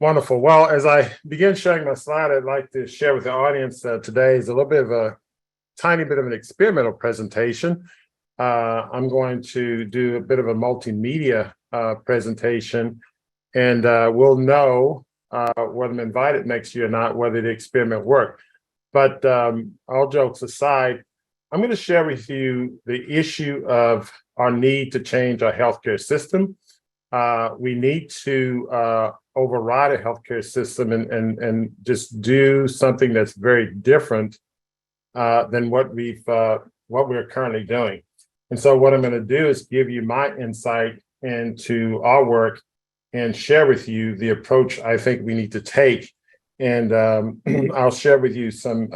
Wonderful. Well, as I begin sharing my slide, I'd like to share with the audience today is a little bit of a tiny bit of an experimental presentation. I'm going to do a bit of a multimedia presentation, and we'll know whether I'm invited next year or not, whether the experiment worked. But all jokes aside, I'm going to share with you the issue of our need to change our healthcare system. We need to override a healthcare system and just do something that's very different than what we're currently doing. And so what I'm going to do is give you my insight into our work and share with you the approach I think we need to take. And I'll share with you some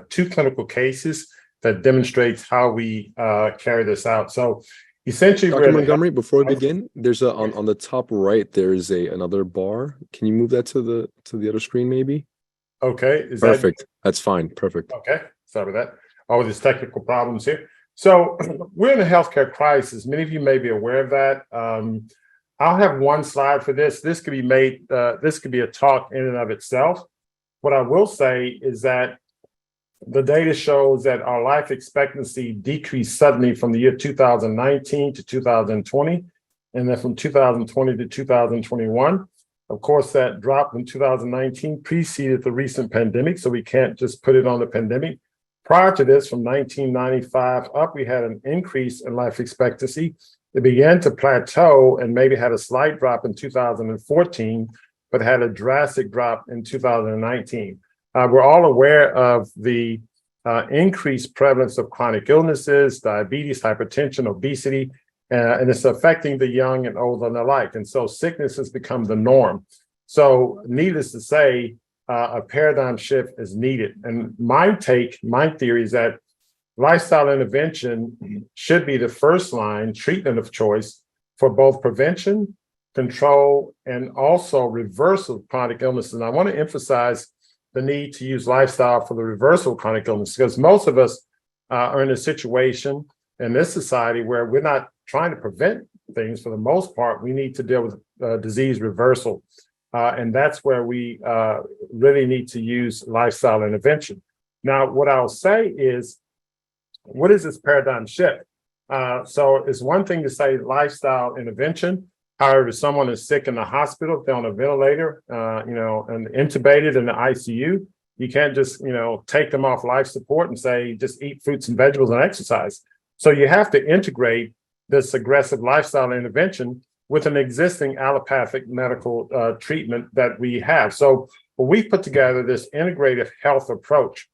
two clinical cases that demonstrates how we carry this out. So essentially, Dr. Montgomery, before we begin, there's on the top right, there's another bar. Can you move that to the other screen, maybe? Okay. Perfect. That's fine. Perfect. Okay. Sorry about that. All these technical problems here. So we're in a healthcare crisis. Many of you may be aware of that. I'll have one slide for this. This could be made, this could be a talk in and of itself. What I will say is that the data shows that our life expectancy decreased suddenly from the year 2019 to 2020, and then from 2020 to 2021. Of course, that drop in 2019 preceded the recent pandemic, so we can't just put it on the pandemic. Prior to this, from 1995 up, we had an increase in life expectancy. It began to plateau and maybe had a slight drop in 2014, but had a drastic drop in 2019. We're all aware of the increased prevalence of chronic illnesses, diabetes, hypertension, obesity, and it's affecting the young and old and alike. And so sickness has become the norm. So needless to say, a paradigm shift is needed. And my theory is that lifestyle intervention should be the first line treatment of choice for both prevention, control, and also reversal of chronic illnesses. And I want to emphasize the need to use lifestyle for the reversal of chronic illness, because most of us are in a situation in this society where we're not trying to prevent things. For the most part, we need to deal with disease reversal. And that's where we really need to use lifestyle intervention. Now, what I'll say is, what is this paradigm shift? So it's one thing to say lifestyle intervention. However, if someone is sick in the hospital, if they're on a ventilator, and intubated in the ICU, you can't just, take them off life support and say, just eat fruits and vegetables and exercise. So you have to integrate this aggressive lifestyle intervention with an existing allopathic medical treatment that we have. So we put together this integrative health approach.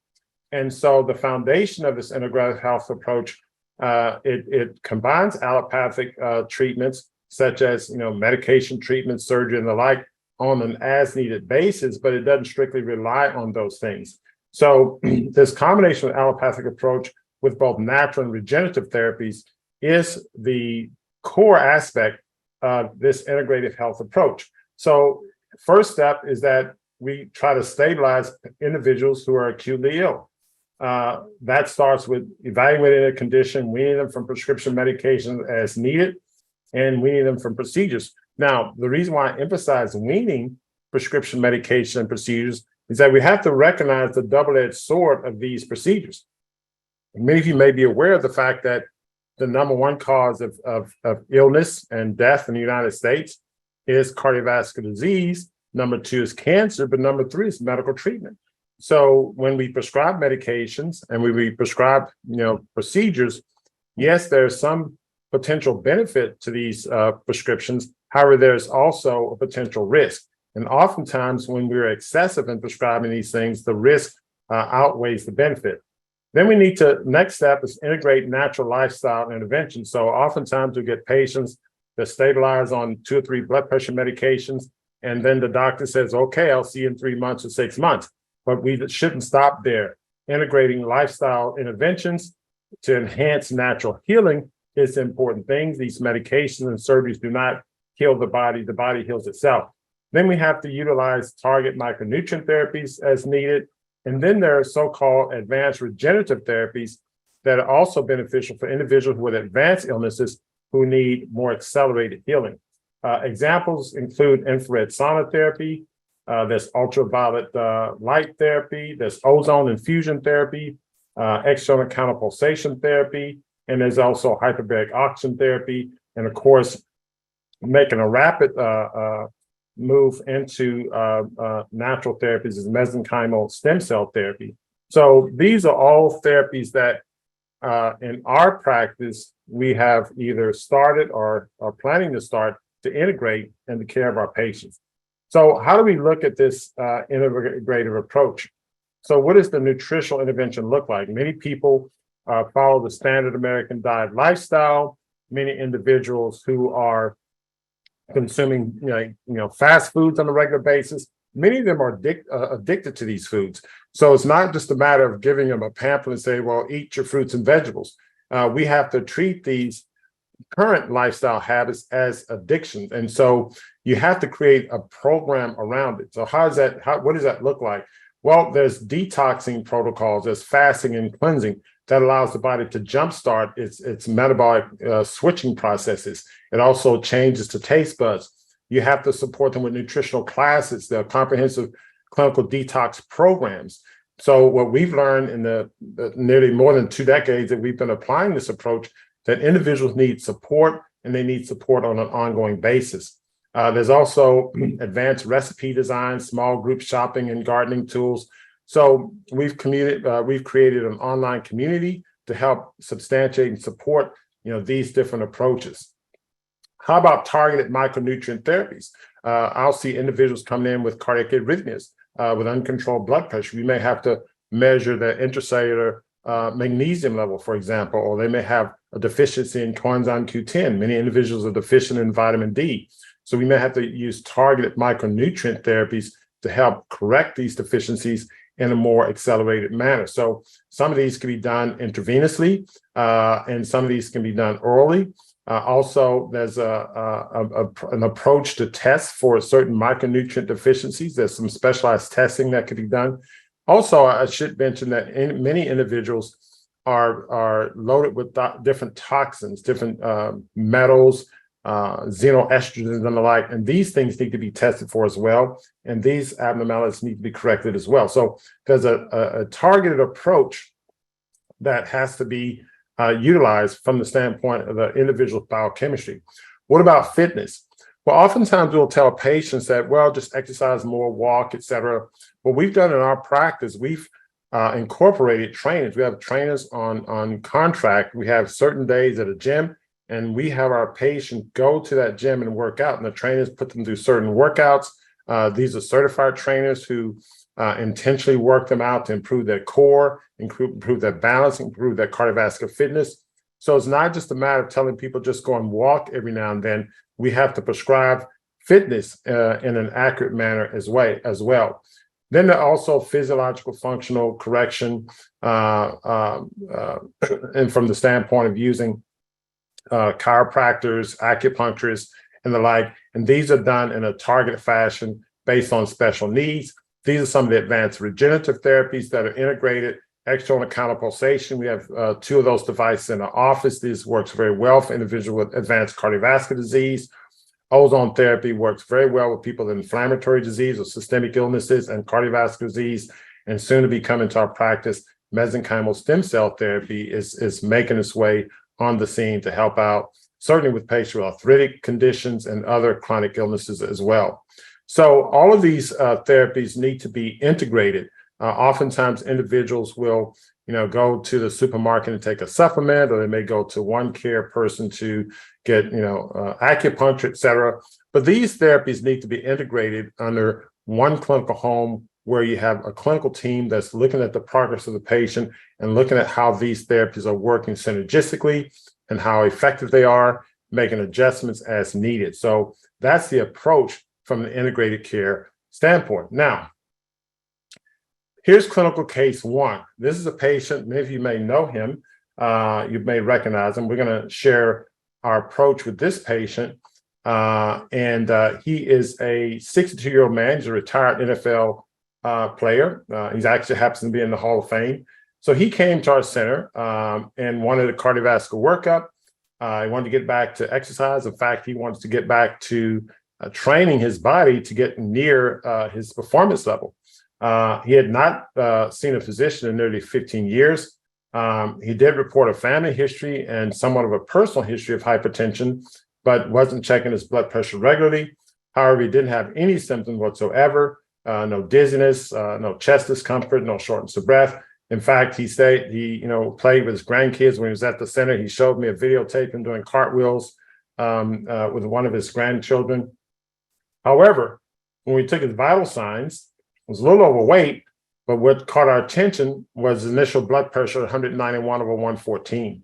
And so the foundation of this integrative health approach, it combines allopathic treatments, such as medication treatment, surgery, and the like, on an as-needed basis, but it doesn't strictly rely on those things. So this combination of allopathic approach with both natural and regenerative therapies is the core aspect of this integrative health approach. So first step is that we try to stabilize individuals who are acutely ill. That starts with evaluating their condition, weaning them from prescription medications as needed, and weaning them from procedures. Now, the reason why I emphasize weaning prescription medication and procedures is that we have to recognize the double-edged sword of these procedures. And many of you may be aware of the fact that the number one cause of illness and death in the United States is cardiovascular disease. Number two is cancer, but number three is medical treatment. So when we prescribe medications and we prescribe, procedures, yes, there's some potential benefit to these prescriptions. However, there's also a potential risk. And oftentimes when we're excessive in prescribing these things, the risk outweighs the benefit. Then we need to, next step is integrate natural lifestyle intervention. So oftentimes we get patients that stabilize on 2 or 3 blood pressure medications, and then the doctor says, okay, I'll see you in 3 months or 6 months. But we shouldn't stop there. Integrating lifestyle interventions to enhance natural healing is important things. These medications and surgeries do not heal the body heals itself. Then we have to utilize target micronutrient therapies as needed. And then there are so-called advanced regenerative therapies that are also beneficial for individuals with advanced illnesses who need more accelerated healing. Examples include infrared sauna therapy, There's ultraviolet light therapy. There's ozone infusion therapy, external counterpulsation therapy, and there's also hyperbaric oxygen therapy. And of course, making a rapid move into natural therapies is mesenchymal stem cell therapy. So these are all therapies that in our practice, we have either started or are planning to start to integrate in the care of our patients. So how do we look at this integrative approach? So what does the nutritional intervention look like? Many people follow the standard American diet lifestyle. Many individuals who are consuming fast foods on a regular basis, many of them are addicted to these foods. So it's not just a matter of giving them a pamphlet and say, well, eat your fruits and vegetables. We have to treat these current lifestyle habits as addictions. And so you have to create a program around it. So what does that look like? Well, there's detoxing protocols, there's fasting and cleansing that allows the body to jumpstart its metabolic switching processes. It also changes to taste buds. You have to support them with nutritional classes, the comprehensive clinical detox programs. So what we've learned in the nearly more than 2 decades that we've been applying this approach, that individuals need support, and they need support on an ongoing basis. There's also advanced recipe design, small group shopping, and gardening tools. So we've created an online community to help substantiate and support these different approaches. How about targeted micronutrient therapies? I'll see individuals coming in with cardiac arrhythmias, with uncontrolled blood pressure. We may have to measure their intracellular magnesium level, for example, or they may have a deficiency in coenzyme Q10. Many individuals are deficient in vitamin D. So we may have to use targeted micronutrient therapies to help correct these deficiencies in a more accelerated manner. So some of these can be done intravenously, and some of these can be done orally. Also, there's an approach to test for certain micronutrient deficiencies. There's some specialized testing that can be done. Also, I should mention that many individuals are loaded with different toxins, different metals, xenoestrogens and the like, and these things need to be tested for as well. And these abnormalities need to be corrected as well. So there's a targeted approach that has to be utilized from the standpoint of the individual biochemistry. What about fitness? Well, oftentimes we'll tell patients that, well, just exercise more, walk, etc. What we've done in our practice, we've incorporated trainers. We have trainers on contract. We have certain days at a gym, and we have our patient go to that gym and work out, and the trainers put them through certain workouts. These are certified trainers who intentionally work them out to improve their core, improve their balance, improve their cardiovascular fitness. So it's not just a matter of telling people just go and walk every now and then. We have to prescribe fitness in an accurate manner as well. Then there are also physiological functional correction, and from the standpoint of using chiropractors, acupuncturists, and the like. And these are done in a targeted fashion based on special needs. These are some of the advanced regenerative therapies that are integrated. External counterpulsation, we have 2 of those devices in our office. This works very well for individuals with advanced cardiovascular disease. Ozone therapy works very well with people with inflammatory disease or systemic illnesses and cardiovascular disease. And soon to be coming to our practice, mesenchymal stem cell therapy is making its way on the scene to help out, certainly with patients with arthritic conditions and other chronic illnesses as well. So all of these therapies need to be integrated. Oftentimes individuals will, go to the supermarket and take a supplement, or they may go to one care person to get, acupuncture, et cetera. But these therapies need to be integrated under one clinical home where you have a clinical team that's looking at the progress of the patient and looking at how these therapies are working synergistically and how effective they are, making adjustments as needed. So that's the approach from the integrated care standpoint. Now, here's clinical case 1. This is a patient, many of you may know him, you may recognize him. We're going to share our approach with this patient. And he is a 62-year-old man. He's a retired NFL player. He actually happens to be in the Hall of Fame. So he came to our center and wanted a cardiovascular workup. He wanted to get back to exercise. In fact, he wants to get back to training his body to get near his performance level. He had not seen a physician in nearly 15 years. He did report a family history and somewhat of a personal history of hypertension, but wasn't checking his blood pressure regularly. However, he didn't have any symptoms whatsoever, no dizziness, no chest discomfort, no shortness of breath. In fact, he played with his grandkids when he was at the center. He showed me a videotape of him doing cartwheels with one of his grandchildren. However, when we took his vital signs, he was a little overweight, but what caught our attention was his initial blood pressure, 191/114.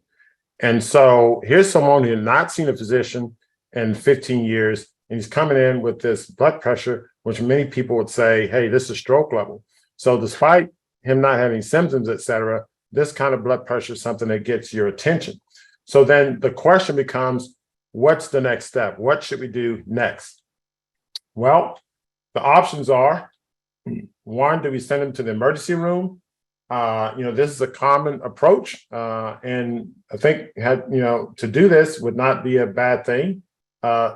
And so here's someone who had not seen a physician in 15 years, and he's coming in with this blood pressure, which many people would say, hey, this is stroke level. So despite him not having symptoms, et cetera, this kind of blood pressure is something that gets your attention. So then the question becomes, what's the next step? What should we do next? Well, the options are, one, do we send him to the emergency room? This is a common approach. And I think to do this would not be a bad thing.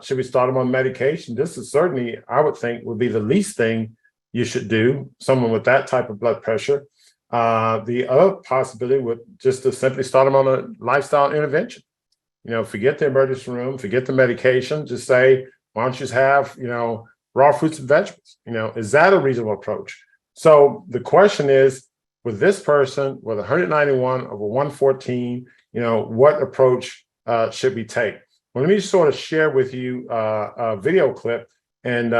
Should we start him on medication? This is certainly, I would think, would be the least thing you should do, someone with that type of blood pressure. The other possibility would just to simply start them on a lifestyle intervention. Forget the emergency room, forget the medication, just say, why don't you just have, raw fruits and vegetables? Is that a reasonable approach? So the question is, with this person with 191/114, what approach should we take? Well, let me sort of share with you a video clip and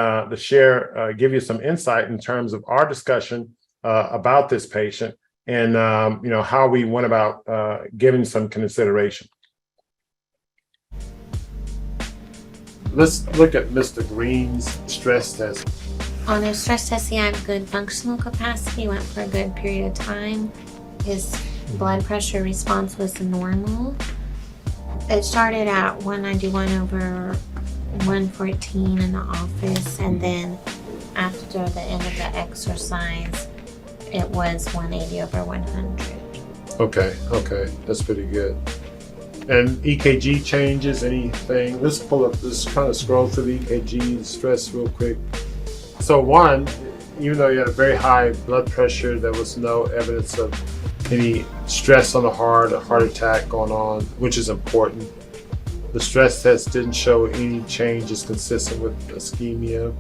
give you some insight in terms of our discussion about this patient and how we went about giving some consideration. Let's look at Mr. Green's stress test. On his stress test, he had good functional capacity, went for a good period of time. His blood pressure response was normal. It started at 191/114 in the office, and then after the end of the exercise, it was 180/100. Okay, that's pretty good. And EKG changes, anything? Let's kind of scroll through the EKG stress real quick. So one, even though you had a very high blood pressure, there was no evidence of any stress on the heart, a heart attack going on, which is important. The stress test didn't show any changes consistent with ischemia.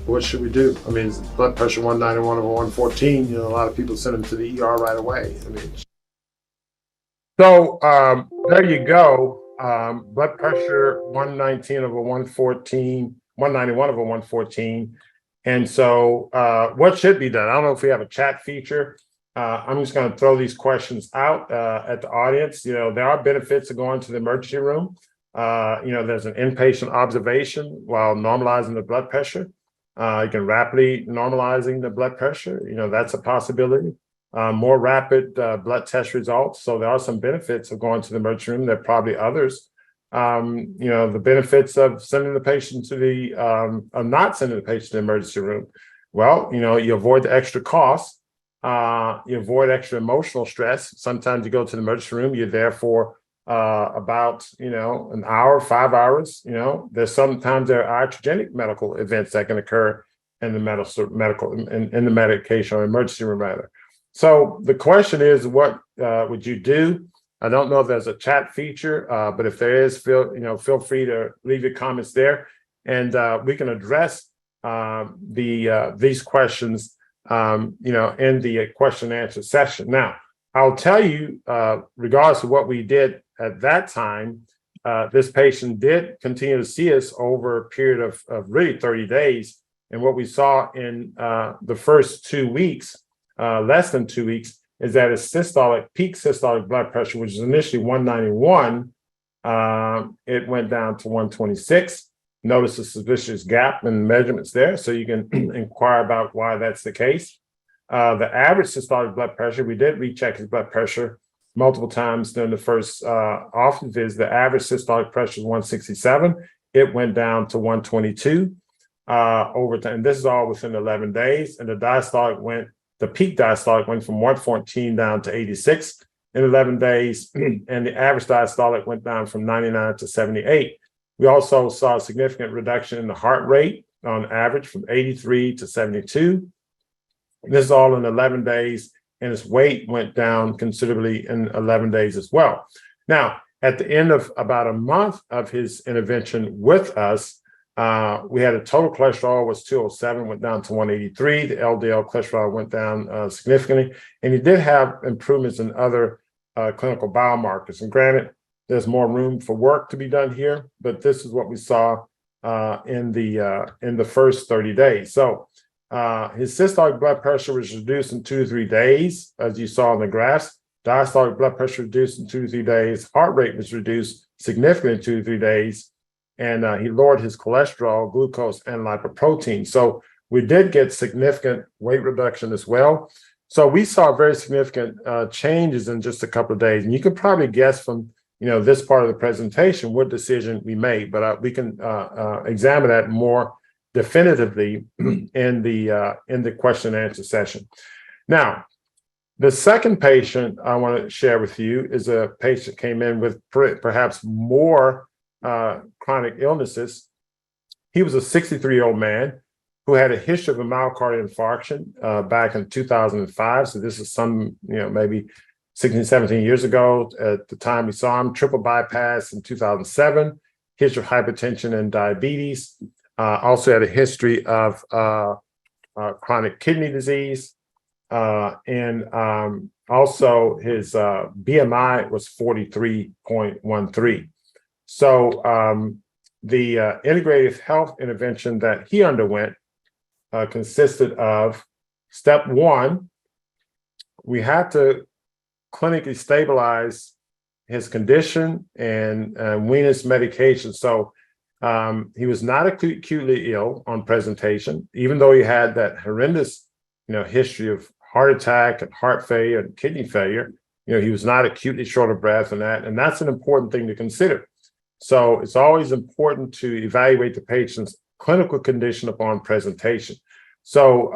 What should we do? I mean, blood pressure 191/114, a lot of people send them to the ER right away. So there you go. Blood pressure 191/114. And so what should be done? I don't know if we have a chat feature. I'm just going to throw these questions out at the audience. There are benefits of going to the emergency room. There's an inpatient observation while normalizing the blood pressure. You can rapidly normalizing the blood pressure. That's a possibility. More rapid blood test results. So there are some benefits of going to the emergency room. There are probably others. The benefits of sending the patient to of not sending the patient to the emergency room. Well, you avoid the extra costs. You avoid extra emotional stress. Sometimes you go to the emergency room, you're there for about, an hour, 5 hours. There are iatrogenic medical events that can occur in the in the medication or emergency room rather. So the question is, what would you do? I don't know if there's a chat feature, but if there is, feel free to leave your comments there, and we can address these questions, in the question and answer session. Now, I'll tell you, regardless of what we did at that time, this patient did continue to see us over a period of really 30 days. And what we saw in the first 2 weeks, less than 2 weeks, is that his peak systolic blood pressure, which was initially 191, it went down to 126. Notice the suspicious gap in measurements there, so you can inquire about why that's the case. The average systolic blood pressure, we did recheck his blood pressure multiple times during the first office visit. The average systolic pressure is 167. It went down to 122 over time. And this is all within 11 days. And the peak diastolic went from 114 down to 86 in 11 days. And the average diastolic went down from 99 to 78 We also saw a significant reduction in the heart rate on average from 83 to 72. This is all in 11 days, and his weight went down considerably in 11 days as well. Now, at the end of about a month of his intervention with us, we had a total cholesterol was 207, went down to 183. The LDL cholesterol went down significantly, and he did have improvements in other clinical biomarkers. And granted, there's more room for work to be done here, but this is what we saw in the first 30 days. So his systolic blood pressure was reduced in 2 to 3 days, as you saw in the graphs. Diastolic blood pressure reduced in 2 to 3 days. Heart rate was reduced significantly in 2 to 3 days. And he lowered his cholesterol, glucose, and lipoprotein. So we did get significant weight reduction as well. So we saw very significant changes in just a couple of days. And you can probably guess from this part of the presentation what decision we made, but we can examine that more definitively in the question and answer session. Now, the second patient I want to share with you is a patient came in with perhaps more chronic illnesses. He was a 63-year-old man who had a history of a myocardial infarction back in 2005. So this is some, maybe 16, 17 years ago at the time we saw him. Triple bypass in 2007, history of hypertension and diabetes. Also had a history of chronic kidney disease. And also his BMI was 43.13. So the integrative health intervention that he underwent consisted of step one, we had to clinically stabilize his condition and wean his medication. So he was not acutely ill on presentation, even though he had that horrendous, history of heart attack and heart failure and kidney failure. He was not acutely short of breath and that's an important thing to consider. So it's always important to evaluate the patient's clinical condition upon presentation. So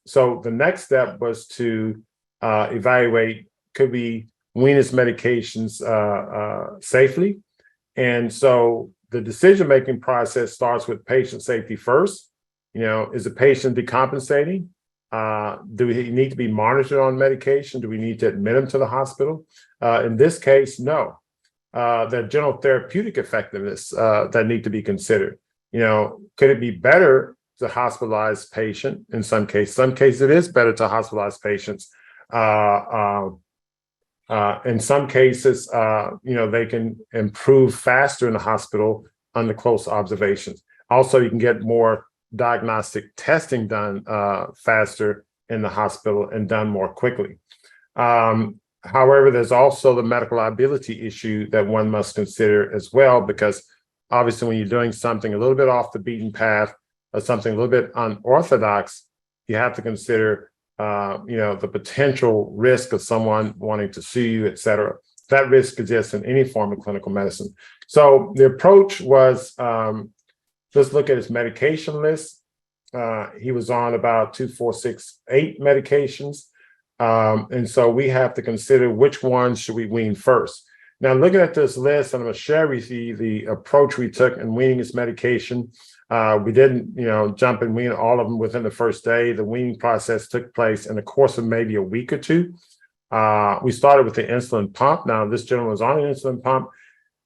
the next step was to evaluate, could we wean his medications safely? And so the decision-making process starts with patient safety first. Is the patient decompensating? Do we need to be monitored on medication? Do we need to admit him to the hospital? In this case, no. The general therapeutic effectiveness that need to be considered. Could it be better to hospitalize patient in some cases? Some cases it is better to hospitalize patients. In some cases, they can improve faster in the hospital under close observations. Also, you can get more diagnostic testing done faster in the hospital and done more quickly. However, there's also the medical liability issue that one must consider as well, because obviously when you're doing something a little bit off the beaten path or something a little bit unorthodox, you have to consider the potential risk of someone wanting to sue you, et cetera. That risk exists in any form of clinical medicine. So the approach was just look at his medication list. He was on about 2, 4, 6, 8 medications. And so we have to consider which ones should we wean first. Now, looking at this list, I'm going to share with you the approach we took in weaning his medication. We didn't, jump and wean all of them within the first day. The weaning process took place in the course of maybe a week or two. We started with the insulin pump. Now, this gentleman was on an insulin pump.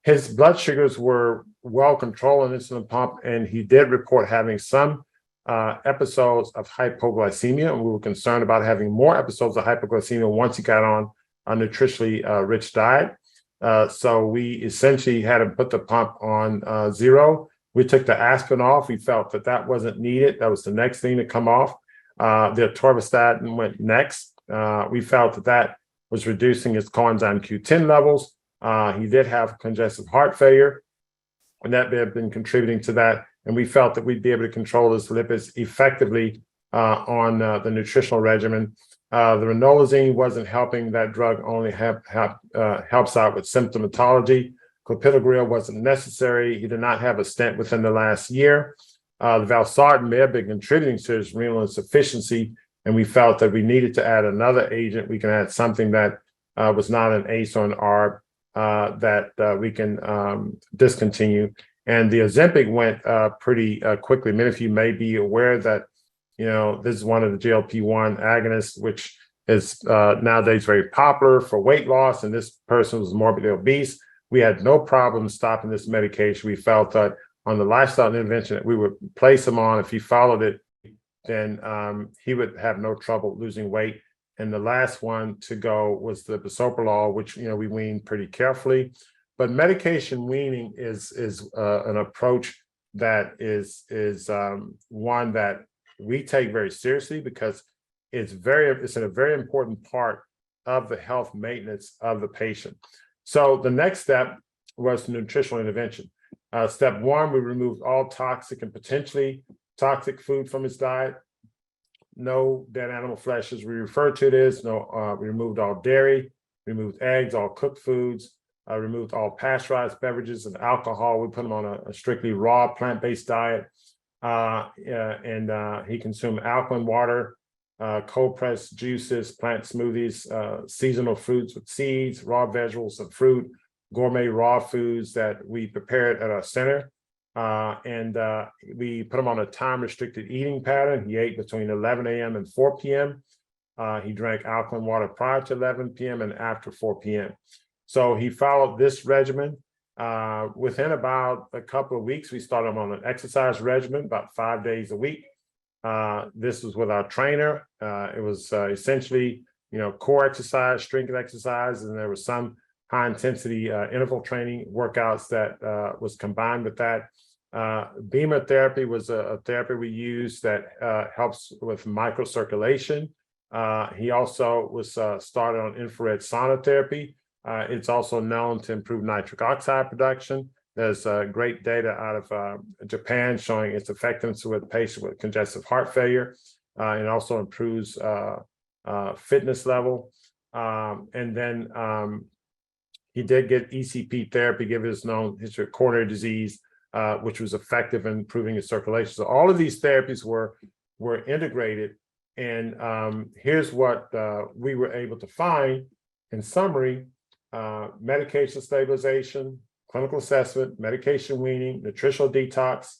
His blood sugars were well controlled on insulin pump, and he did report having some episodes of hypoglycemia, and we were concerned about having more episodes of hypoglycemia once he got on a nutritionally rich diet. So we essentially had him put the pump on 0. We took the aspirin off. We felt that wasn't needed. That was the next thing to come off. The atorvastatin went next. We felt that was reducing his coenzyme Q10 levels. He did have congestive heart failure, and that may have been contributing to that. And we felt that we'd be able to control his lipids effectively on the nutritional regimen. The ranolazine wasn't helping. That drug only helps out with symptomatology. Clopidogrel wasn't necessary. He did not have a stent within the last year. The valsartan may have been contributing to his renal insufficiency, and we felt that we needed to add another agent. We can add something that was not an ACE or an ARB that we can discontinue. And the Ozempic went pretty quickly. Many of you may be aware that, this is one of the GLP-1 agonists, which is nowadays very popular for weight loss. And this person was morbidly obese. We had no problem stopping this medication. We felt that on the lifestyle intervention that we would place him on, if he followed it, then he would have no trouble losing weight. And the last one to go was the bisoprolol, which we weaned pretty carefully. But medication weaning is an approach that is one that we take very seriously, because it's a very important part of the health maintenance of the patient. So the next step was nutritional intervention. Step one, we removed all toxic and potentially toxic food from his diet. No dead animal flesh, as we refer to it as. We removed all dairy, removed eggs, all cooked foods, removed all pasteurized beverages and alcohol. We put him on a strictly raw plant-based diet. And he consumed alkaline water, cold pressed juices, plant smoothies, seasonal fruits with seeds, raw vegetables and fruit, gourmet raw foods that we prepared at our center. And we put him on a time restricted eating pattern. He ate between 11 a.m. and 4 p.m. He drank alkaline water prior to 11 p.m. and after 4 p.m. So he followed this regimen. Within about a couple of weeks, we started him on an exercise regimen, about 5 days a week. This was with our trainer. It was essentially, core exercise, strength exercise, and there was some high intensity interval training workouts that was combined with that. Beamer therapy was a therapy we used that helps with microcirculation. He also was started on infrared sauna therapy. It's also known to improve nitric oxide production. There's great data out of Japan showing its effectiveness with patients with congestive heart failure. It also improves fitness level. And then he did get ECP therapy, given his known history of coronary disease, which was effective in improving his circulation. So all of these therapies were integrated. And here's what we were able to find. In summary, medication stabilization, clinical assessment, medication weaning, nutritional detox.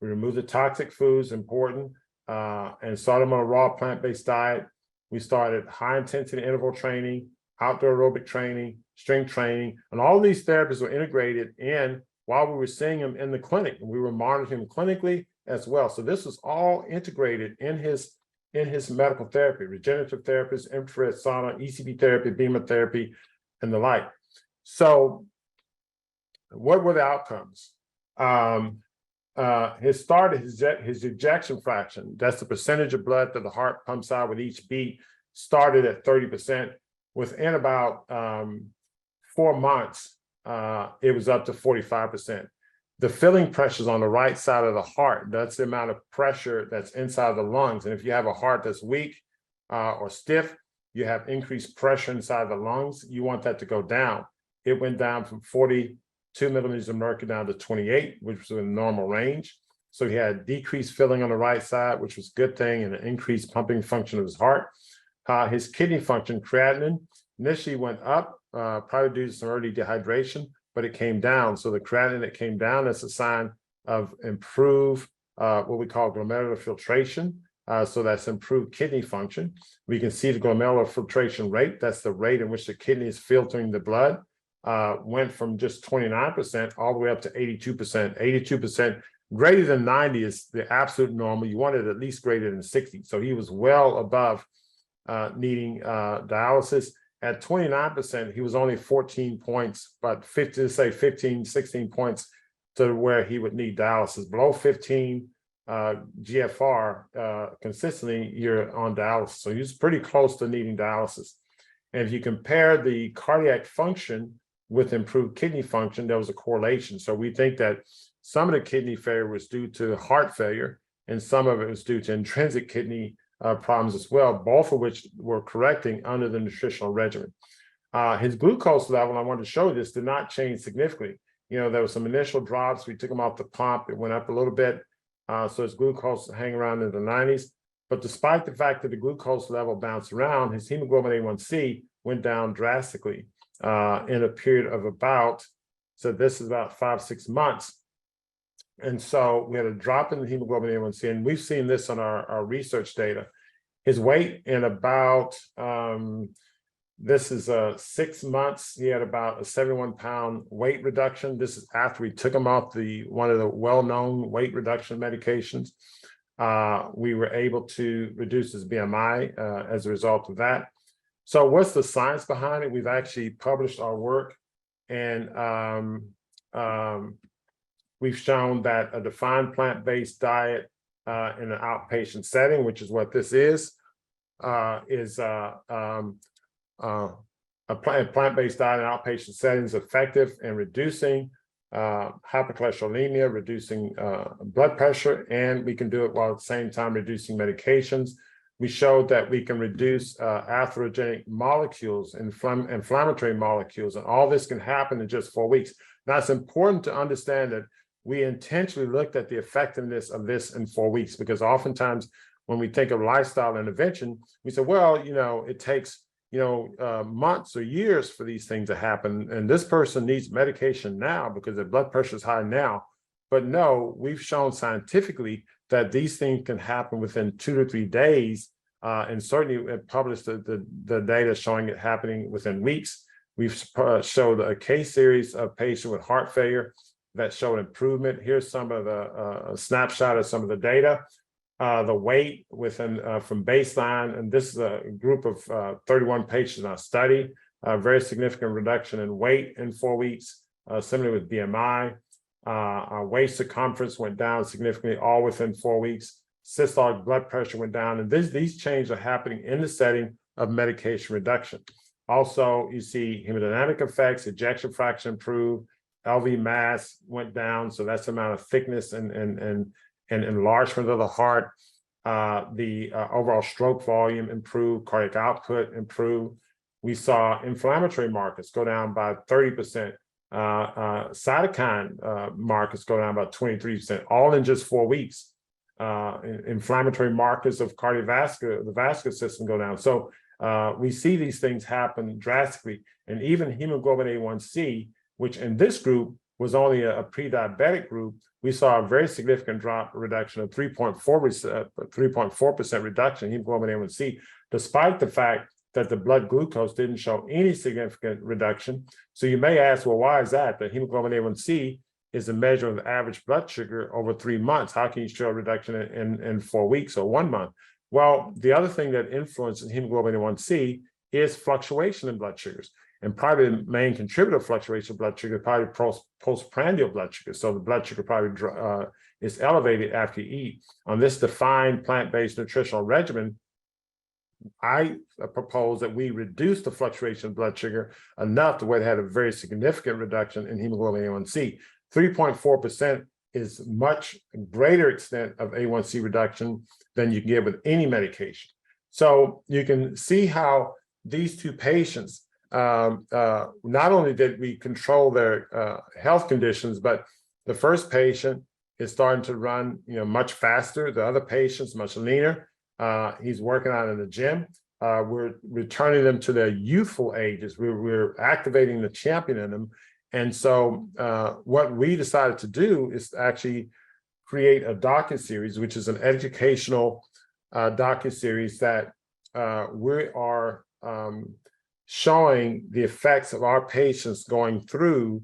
We removed the toxic foods, important, and started him on a raw plant-based diet. We started high intensity interval training, outdoor aerobic training, strength training, and all of these therapies were integrated in while we were seeing him in the clinic, and we were monitoring him clinically as well. So this was all integrated in his medical therapy, regenerative therapies, infrared sauna, ECP therapy, Beamer therapy, and the like. So what were the outcomes? His ejection fraction, that's the percentage of blood that the heart pumps out with each beat, started at 30%. Within about 4 months, it was up to 45%. The filling pressures on the right side of the heart, that's the amount of pressure that's inside the lungs. And if you have a heart that's weak or stiff, you have increased pressure inside the lungs. You want that to go down. It went down from 42 millimeters of mercury down to 28, which was in normal range. So he had decreased filling on the right side, which was a good thing, and an increased pumping function of his heart. His kidney function, creatinine, initially went up, probably due to some early dehydration, but it came down. So the creatinine that came down, that's a sign of improved what we call glomerular filtration. So that's improved kidney function. We can see the glomerular filtration rate. That's the rate in which the kidney is filtering the blood. Went from just 29% all the way up to 82%. 82% greater than 90 is the absolute normal. You want it at least greater than 60. So he was well above needing dialysis. At 29%, he was only 14 points, but 16 points to where he would need dialysis. Below 15 GFR, consistently, you're on dialysis. So he's pretty close to needing dialysis. And if you compare the cardiac function with improved kidney function, there was a correlation. So we think that some of the kidney failure was due to heart failure, and some of it was due to intrinsic kidney problems as well, both of which were correcting under the nutritional regimen. His glucose level, I wanted to show this, did not change significantly. There were some initial drops. We took him off the pump. It went up a little bit. So his glucose hang around in the 90s. But despite the fact that the glucose level bounced around, his hemoglobin A1C went down drastically in a period of about 5-6 months. And so we had a drop in the hemoglobin A1C, and we've seen this on our research data. His weight in about, this is 6 months, he had about a 71-pound weight reduction. This is after we took him off one of the well-known weight reduction medications. We were able to reduce his BMI as a result of that. So what's the science behind it? We've actually published our work, and we've shown that a defined plant-based diet in an outpatient setting, which is what this is a plant-based diet in outpatient settings effective in reducing hypercholesterolemia, reducing blood pressure, and we can do it while at the same time reducing medications. We showed that we can reduce atherogenic molecules, inflammatory molecules, and all this can happen in just 4 weeks. Now, it's important to understand that we intentionally looked at the effectiveness of this in 4 weeks, because oftentimes when we think of lifestyle intervention, we say, well, it takes, months or years for these things to happen. And this person needs medication now because their blood pressure is high now. But no, we've shown scientifically that these things can happen within 2 to 3 days. And certainly published the data showing it happening within weeks. We've showed a case series of patients with heart failure that showed improvement. Here's some of the snapshot of some of the data. The weight within from baseline, and this is a group of 31 patients in our study, a very significant reduction in weight in 4 weeks, similar with BMI. Our waist circumference went down significantly, all within 4 weeks. Systolic blood pressure went down, and these changes are happening in the setting of medication reduction. Also, you see hemodynamic effects, ejection fraction improved, LV mass went down, so that's the amount of thickness and enlargement of the heart. The overall stroke volume improved, cardiac output improved. We saw inflammatory markers go down by 30%, cytokine markers go down by 23%, all in just 4 weeks. Inflammatory markers of the vascular system go down. So we see these things happen drastically, and even hemoglobin A1C, which in this group was only a pre-diabetic group, we saw a very significant reduction of 3.4% reduction in hemoglobin A1C, despite the fact that the blood glucose didn't show any significant reduction. So you may ask, well, why is that? The hemoglobin A1C is a measure of the average blood sugar over 3 months. How can you show a reduction in 4 weeks or 1 month? Well, the other thing that influences hemoglobin A1C is fluctuation in blood sugars. And probably the main contributor of fluctuation of blood sugar is probably postprandial blood sugar. So the blood sugar probably is elevated after you eat. On this defined plant-based nutritional regimen, I propose that we reduce the fluctuation of blood sugar enough to where it had a very significant reduction in hemoglobin A1C. 3.4% is much greater extent of A1C reduction than you can get with any medication. So you can see how these two patients, not only did we control their health conditions, but the first patient is starting to run, much faster. The other patient's much leaner. He's working out in the gym. We're returning them to their youthful ages. We're activating the champion in them. And so what we decided to do is actually create a docuseries, which is an educational docuseries that we are showing the effects of our patients going through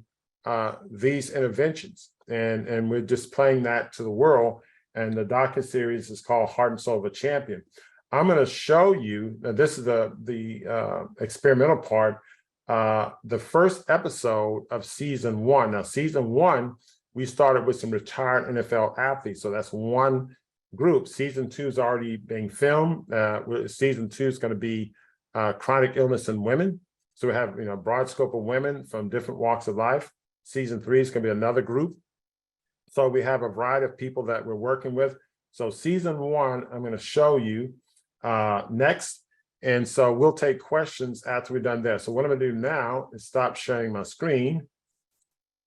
these interventions. And we're displaying that to the world. And the docuseries is called Heart and Soul of a Champion. I'm going to show you, this is the experimental part, the first episode of season 1. Now, season 1, we started with some retired NFL athletes. So that's one group. Season 2 is already being filmed. Season 2 is going to be chronic illness in women. So we have, a broad scope of women from different walks of life. Season 3 is going to be another group. So we have a variety of people that we're working with. So season 1, I'm going to show you next. And so we'll take questions after we're done there. So what I'm going to do now is stop sharing my screen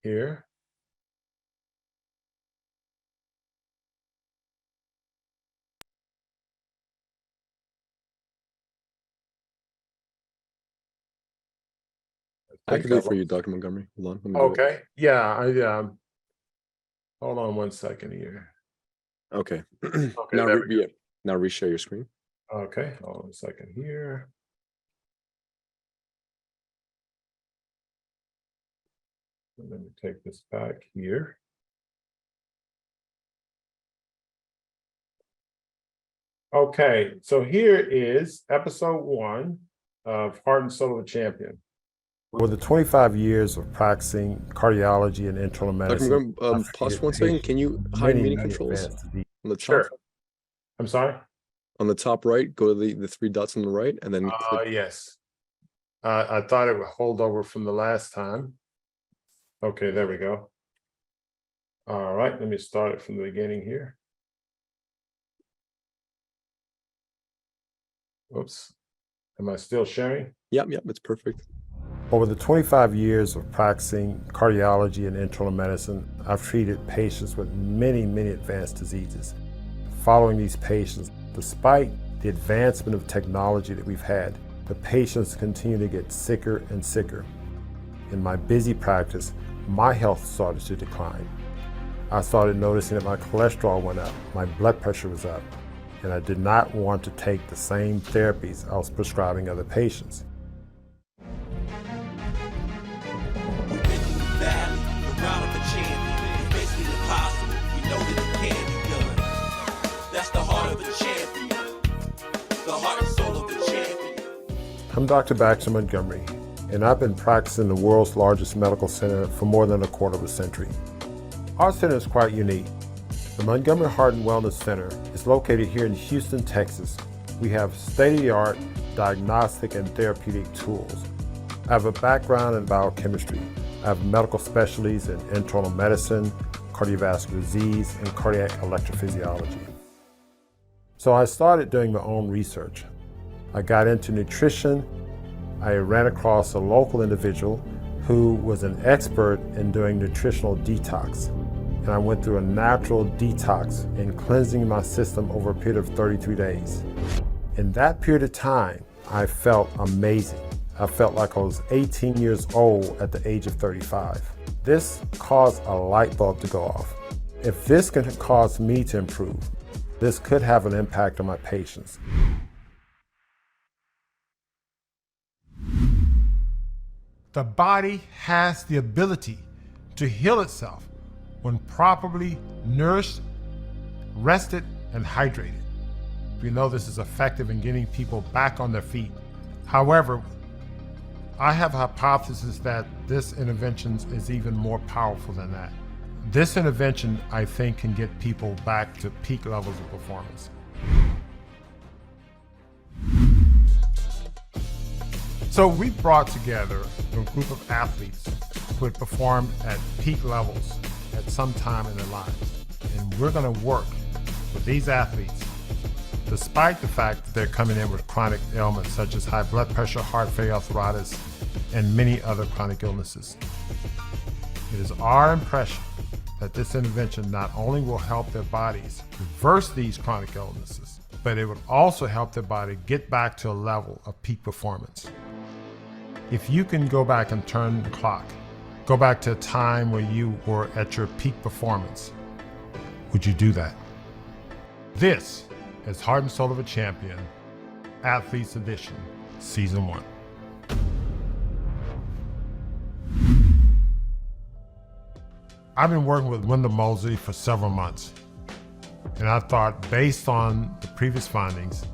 here. I can do it for you, Dr. Montgomery. Hold on. Okay. Yeah. hold on 1 second here. Okay. Okay, Now, there we go. now reshare your screen. Okay, hold on a second here. Let me take this back here. Okay, so here is episode 1 of Heart and Soul of a Champion. Over the 25 years of practicing cardiology and internal medicine, Dr. McGum, pause for 1 second. Can you hide meeting controls on the top? Sure. I'm sorry? On the top right, go to the 3 dots on the right, and then click. Yes. I thought it would hold over from the last time. Okay, there we go. All right, let me start it from the beginning here. Oops. Am I still sharing? Yep, it's perfect. Over the 25 years of practicing cardiology and internal medicine, I've treated patients with many advanced diseases. Following these patients, despite the advancement of technology that we've had, the patients continue to get sicker and sicker. In my busy practice, my health started to decline. I started noticing that my cholesterol went up, my blood pressure was up, and I did not want to take the same therapies I was prescribing other patients. I'm Dr. Baxter Montgomery, and I've been practicing in the world's largest medical center for more than a quarter of a century. Our center is quite unique. The Montgomery Heart and Wellness Center is located here in Houston, Texas. We have state-of-the-art diagnostic and therapeutic tools. I have a background in biochemistry. I have medical specialties in internal medicine, cardiovascular disease, and cardiac electrophysiology. So I started doing my own research. I got into nutrition. I ran across a local individual who was an expert in doing nutritional detox. And I went through a natural detox in cleansing my system over a period of 33 days. In that period of time, I felt amazing. I felt like I was 18 years old at the age of 35. This caused a light bulb to go off. If this can cause me to improve, this could have an impact on my patients. The body has the ability to heal itself when properly nourished, rested, and hydrated. We know this is effective in getting people back on their feet. However, I have a hypothesis that this intervention is even more powerful than that. This intervention, I think, can get people back to peak levels of performance. So we brought together a group of athletes who had performed at peak levels at some time in their lives. And we're going to work with these athletes, despite the fact that they're coming in with chronic ailments such as high blood pressure, heart failure, arthritis, and many other chronic illnesses. It is our impression that this intervention not only will help their bodies reverse these chronic illnesses, but it would also help their body get back to a level of peak performance. If you can go back and turn the clock, go back to a time where you were at your peak performance, would you do that? This is Heart and Soul of a Champion, Athletes Edition, Season 1. I've been working with Wendell Mosley for several months, and I thought, based on the previous findings,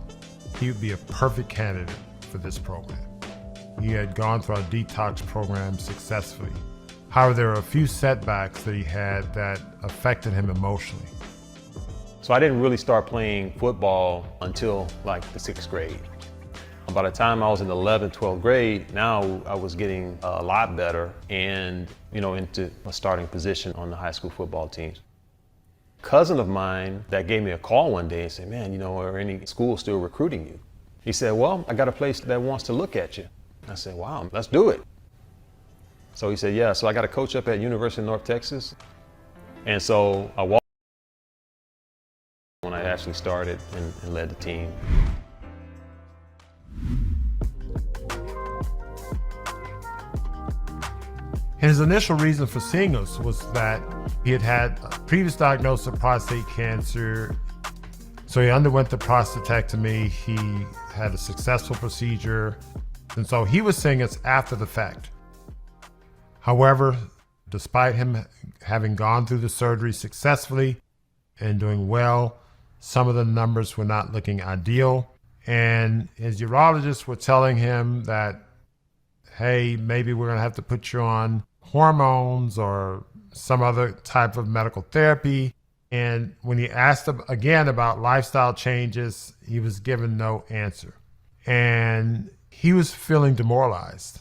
he would be a perfect candidate for this program. He had gone through our detox program successfully. However, there were a few setbacks that he had that affected him emotionally. So I didn't really start playing football until like the 6th grade. By the time I was in the 11th, 12th grade, now I was getting a lot better and, into a starting position on the high school football teams. A cousin of mine that gave me a call one day and said, man, are any schools still recruiting you? He said, well, I got a place that wants to look at you. I said, wow, let's do it. So he said, yeah, so I got a coach up at University of North Texas. And so I walked when I actually started and led the team. His initial reason for seeing us was that he had had a previous diagnosis of prostate cancer. So he underwent the prostatectomy. He had a successful procedure. And so he was seeing us after the fact. However, despite him having gone through the surgery successfully and doing well, some of the numbers were not looking ideal. And his urologists were telling him that, hey, maybe we're going to have to put you on hormones or some other type of medical therapy. And when he asked him again about lifestyle changes, he was given no answer. And he was feeling demoralized.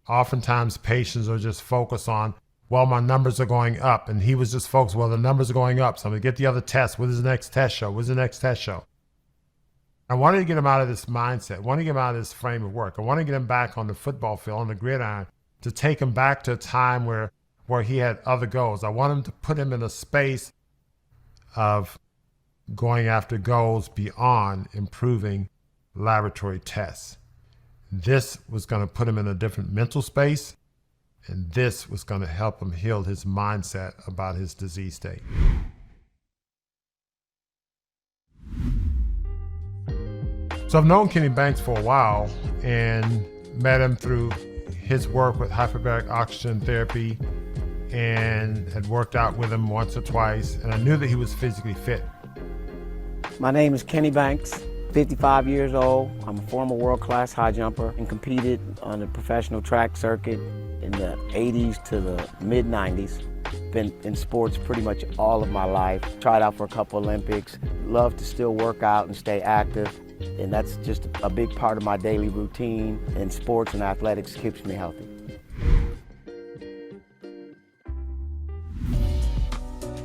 Oftentimes patients are just focused on, well, my numbers are going up. And he was just focused, well, the numbers are going up, so I'm going to get the other test. What does the next test show? What does the next test show? I wanted to get him out of this mindset. I wanted to get him out of this frame of work. I wanted to get him back on the football field, on the gridiron, to take him back to a time where he had other goals. I want him to put him in a space of going after goals beyond improving laboratory tests. This was going to put him in a different mental space, and this was going to help him heal his mindset about his disease state. So I've known Kenny Banks for a while and met him through his work with hyperbaric oxygen therapy, and had worked out with him once or twice, and I knew that he was physically fit. My name is Kenny Banks, 55 years old. I'm a former world-class high jumper and competed on the professional track circuit in the 80s to the mid-90s. Been in sports pretty much all of my life. Tried out for a couple Olympics. Love to still work out and stay active. And that's just a big part of my daily routine, and sports and athletics keeps me healthy.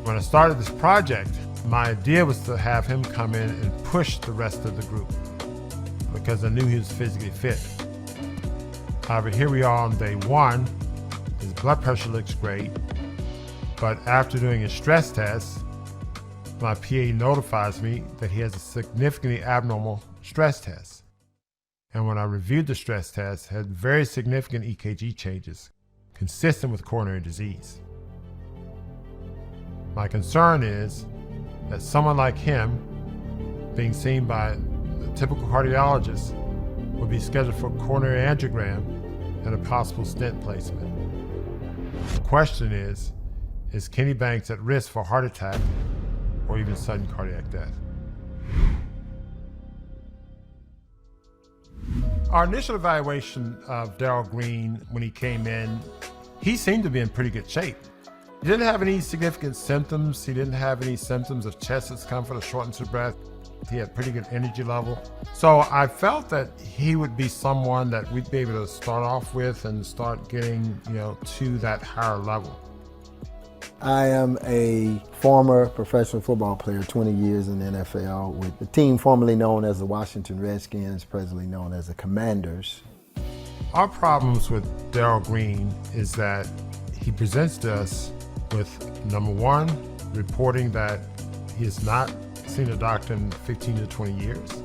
When I started this project, my idea was to have him come in and push the rest of the group because I knew he was physically fit. However, here we are on day one. His blood pressure looks great, but after doing a stress test, my PA notifies me that he has a significantly abnormal stress test. And when I reviewed the stress test, had very significant EKG changes, consistent with coronary disease. My concern is that someone like him, being seen by a typical cardiologist, would be scheduled for coronary angiogram and a possible stent placement. The question is Kenny Banks at risk for heart attack or even sudden cardiac death? Our initial evaluation of Darryl Green when he came in, he seemed to be in pretty good shape. He didn't have any significant symptoms. He didn't have any symptoms of chest discomfort or shortness of breath. He had pretty good energy level. So I felt that he would be someone that we'd be able to start off with and start getting, to that higher level. I am a former professional football player, 20 years in the NFL, with the team formerly known as the Washington Redskins, presently known as the Commanders. Our problems with Darryl Green is that he presents to us with, number one, reporting that he has not seen a doctor in 15 to 20 years.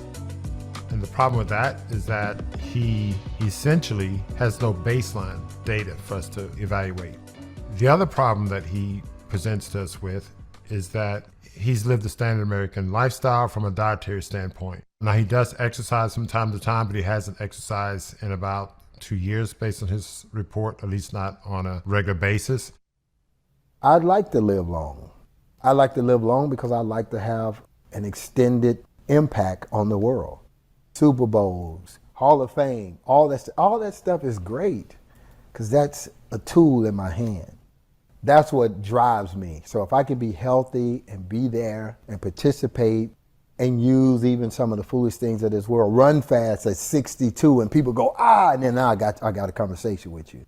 And the problem with that is that he essentially has no baseline data for us to evaluate. The other problem that he presents to us with is that he's lived the standard American lifestyle from a dietary standpoint. Now, he does exercise from time to time, but he hasn't exercised in about 2 years based on his report, at least not on a regular basis. I'd like to live long. I like to live long because I like to have an extended impact on the world. Super Bowls, Hall of Fame, all that stuff is great because that's a tool in my hand. That's what drives me. So if I can be healthy and be there and participate and use even some of the foolish things of this world, run fast at 62 and people go, and then now I got a conversation with you.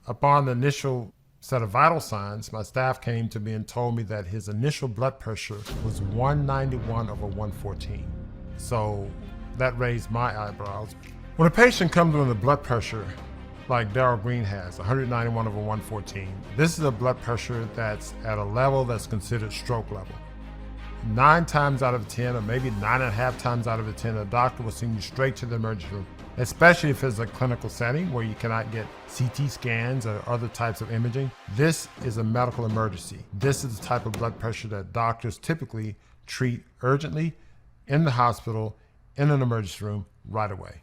Upon the initial set of vital signs, my staff came to me and told me that his initial blood pressure was 191/114. So that raised my eyebrows. When a patient comes with a blood pressure like Darryl Green has, 191/114, this is a blood pressure that's at a level that's considered stroke level. 9 times out of 10, or maybe 9.5 times out of 10, a doctor will send you straight to the emergency room especially if it's a clinical setting where you cannot get CT scans or other types of imaging. This is a medical emergency. This is the type of blood pressure that doctors typically treat urgently in the hospital, in an emergency room, right away.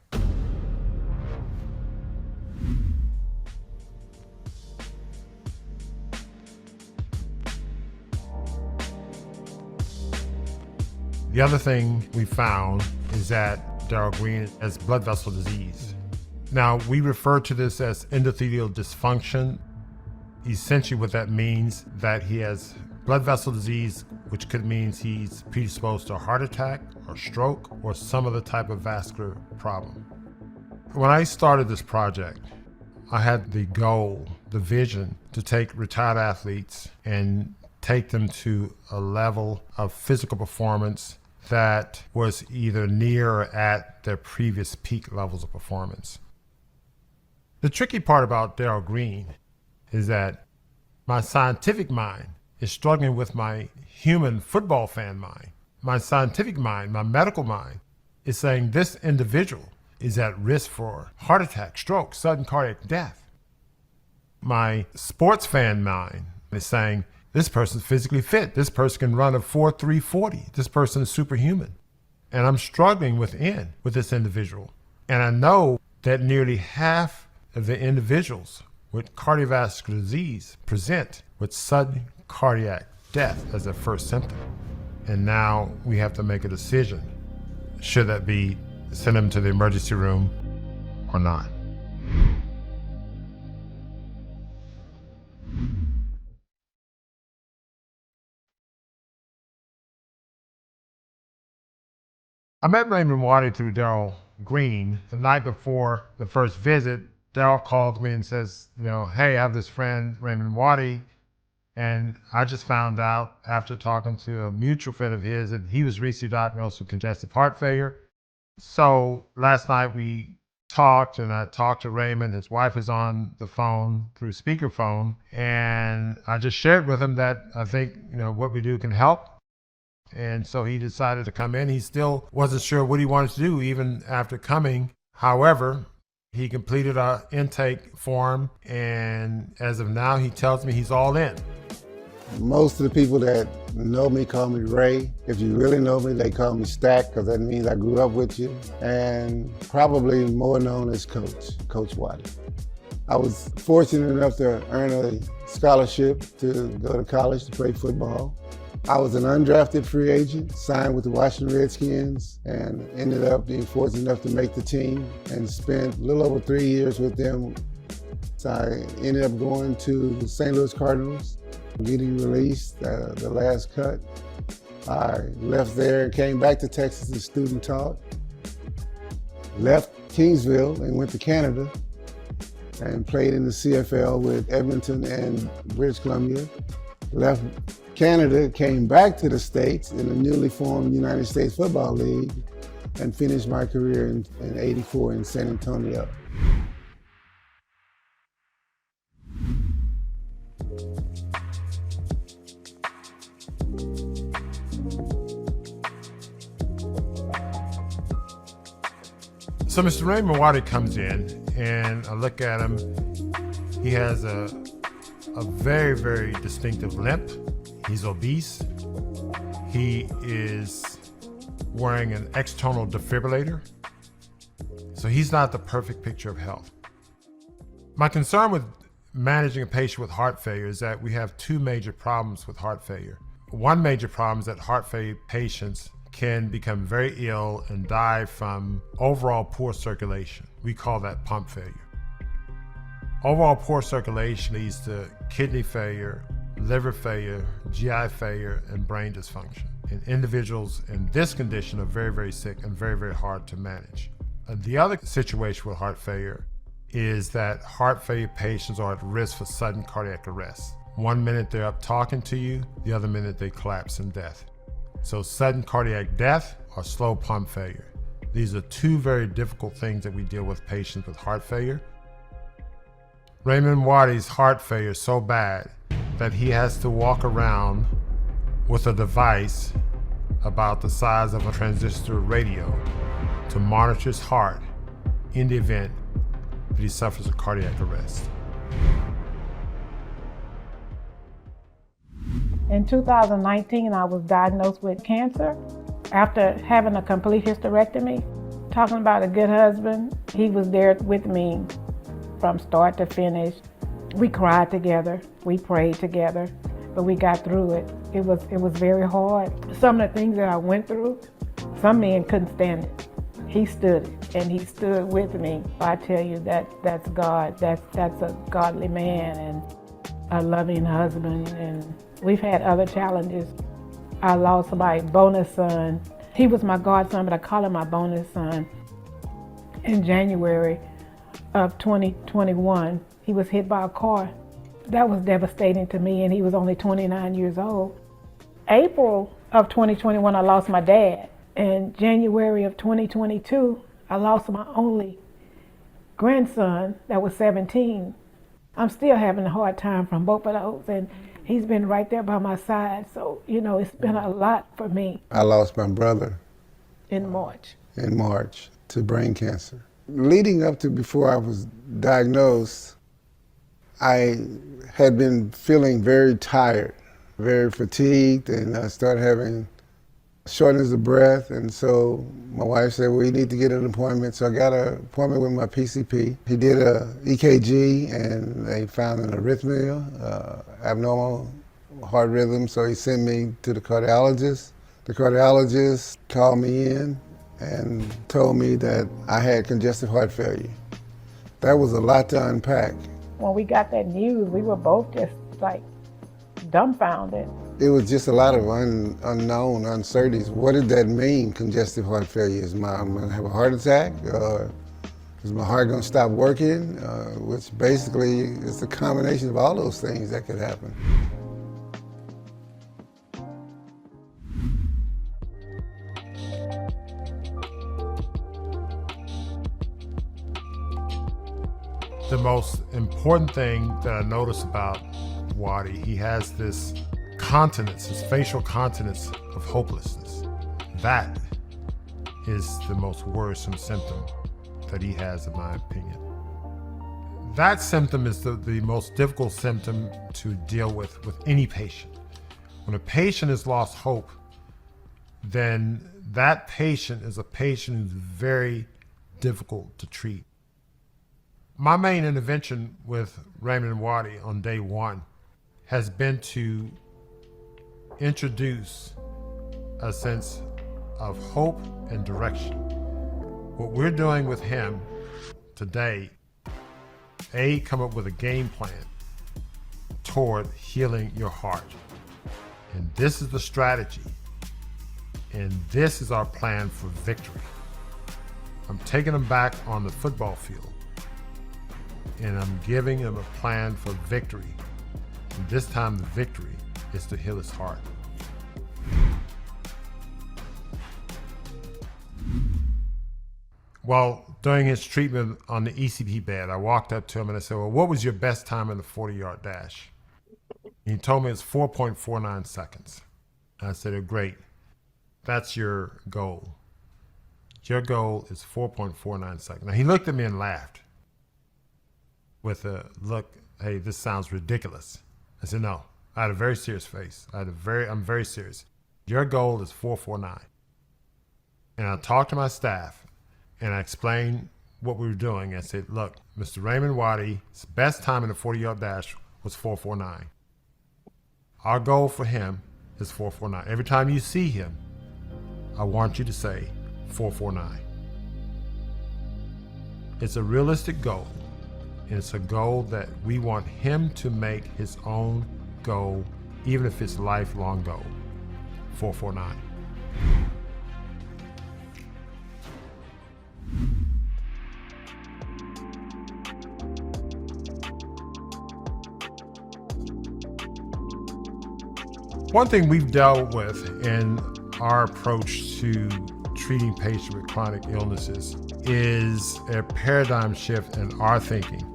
The other thing we found is that Darrell Green has blood vessel disease. Now, we refer to this as endothelial dysfunction. Essentially what that means that he has blood vessel disease, which could mean he's predisposed to a heart attack or stroke or some other type of vascular problem. When I started this project, I had the goal, the vision, to take retired athletes and take them to a level of physical performance that was either near or at their previous peak levels of performance. The tricky part about Darrell Green is that my scientific mind is struggling with my human football fan mind. My scientific mind, my medical mind, is saying this individual is at risk for heart attack, stroke, sudden cardiac death. My sports fan mind is saying this person's physically fit. This person can run a 4.340. This person is superhuman. And I'm struggling within with this individual. And I know that nearly half of the individuals with cardiovascular disease present with sudden cardiac death as their first symptom. And now we have to make a decision. Should that be send them to the emergency room or not? I met Raymond Waddy through Darrell Green. The night before the first visit, Darrell calls me and says, hey, I have this friend, Raymond Waddy, and I just found out after talking to a mutual friend of his that he was recently diagnosed with congestive heart failure. So last night we talked, and I talked to Raymond. His wife is on the phone through speakerphone, and I just shared with him that I think what we do can help. And so he decided to come in. He still wasn't sure what he wanted to do even after coming. However, he completed our intake form, and as of now, he tells me he's all in. Most of the people that know me call me Ray. If you really know me, they call me Stack, because that means I grew up with you. And probably more known as Coach Waddy. I was fortunate enough to earn a scholarship to go to college to play football. I was an undrafted free agent, signed with the Washington Redskins, and ended up being fortunate enough to make the team and spent a little over 3 years with them. So I ended up going to the St. Louis Cardinals, getting released, the last cut. I left there and came back to Texas as student taught. Left Kingsville and went to Canada and played in the CFL with Edmonton and British Columbia. Left Canada, came back to the States in the newly formed United States Football League, and finished my career in '84 in San Antonio. So Mr. Raymond Waddy comes in, and I look at him. He has a very, very distinctive limp. He's obese. He is wearing an external defibrillator. So he's not the perfect picture of health. My concern with managing a patient with heart failure is that we have two major problems with heart failure. One major problem is that heart failure patients can become very ill and die from overall poor circulation. We call that pump failure. Overall poor circulation leads to kidney failure, liver failure, GI failure, and brain dysfunction. And individuals in this condition are very, very sick and very, very hard to manage. The other situation with heart failure is that heart failure patients are at risk for sudden cardiac arrest. 1 minute they're up talking to you, the other minute they collapse in death. So sudden cardiac death or slow pump failure. These are two very difficult things that we deal with patients with heart failure. Raymond Waddy's heart failure is so bad that he has to walk around with a device about the size of a transistor radio to monitor his heart in the event that he suffers a cardiac arrest. In 2019, I was diagnosed with cancer after having a complete hysterectomy. Talking about a good husband, he was there with me from start to finish. We cried together, we prayed together, but we got through it. It was very hard. Some of the things that I went through, some men couldn't stand it. He stood it, and he stood with me. I tell you, that's God. That's a godly man and a loving husband. And we've had other challenges. I lost my bonus son. He was my godson, but I call him my bonus son. In January of 2021, he was hit by a car. That was devastating to me, and he was only 29 years old. April of 2021, I lost my dad. In January of 2022, I lost my only grandson that was 17. I'm still having a hard time from both of those, and he's been right there by my side. So, it's been a lot for me. I lost my brother in March to brain cancer. Leading up to before I was diagnosed, I had been feeling very tired, very fatigued, and I started having shortness of breath. And so my wife said, well, you need to get an appointment. So I got an appointment with my PCP. He did a EKG, and they found an arrhythmia, abnormal heart rhythm. So he sent me to the cardiologist. The cardiologist called me in and told me that I had congestive heart failure. That was a lot to unpack. When we got that news, we were both just like dumbfounded. It was just a lot of unknown uncertainties. What did that mean, congestive heart failure? Am I going to have a heart attack? Is my heart going to stop working? Which basically is a combination of all those things that could happen. The most important thing that I notice about Waddy, he has this continence, his facial continence of hopelessness. That is the most worrisome symptom that he has, in my opinion. That symptom is the most difficult symptom to deal with any patient. When a patient has lost hope, then that patient is a patient who's very difficult to treat. My main intervention with Raymond and Waddy on day one has been to introduce a sense of hope and direction. What we're doing with him today, come up with a game plan toward healing your heart. And this is the strategy. And this is our plan for victory. I'm taking him back on the football field, and I'm giving him a plan for victory. And this time the victory is to heal his heart. Well, during his treatment on the ECP bed, I walked up to him and I said, well, what was your best time in the 40-yard dash? And he told me it's 4.49 seconds. And I said, oh, great. That's your goal. Your goal is 4.49 seconds. Now, he looked at me and laughed with a look, hey, this sounds ridiculous. I said, no. I had a very serious face. I'm very serious. Your goal is 4.49. And I talked to my staff and I explained what we were doing. I said, look, Mr. Raymond Waddy's best time in the 40-yard dash was 4.49. Our goal for him is 4.49. Every time you see him, I want you to say 4.49. It's a realistic goal. And it's a goal that we want him to make his own goal, even if it's a lifelong goal. 4.49. One thing we've dealt with in our approach to treating patients with chronic illnesses is a paradigm shift in our thinking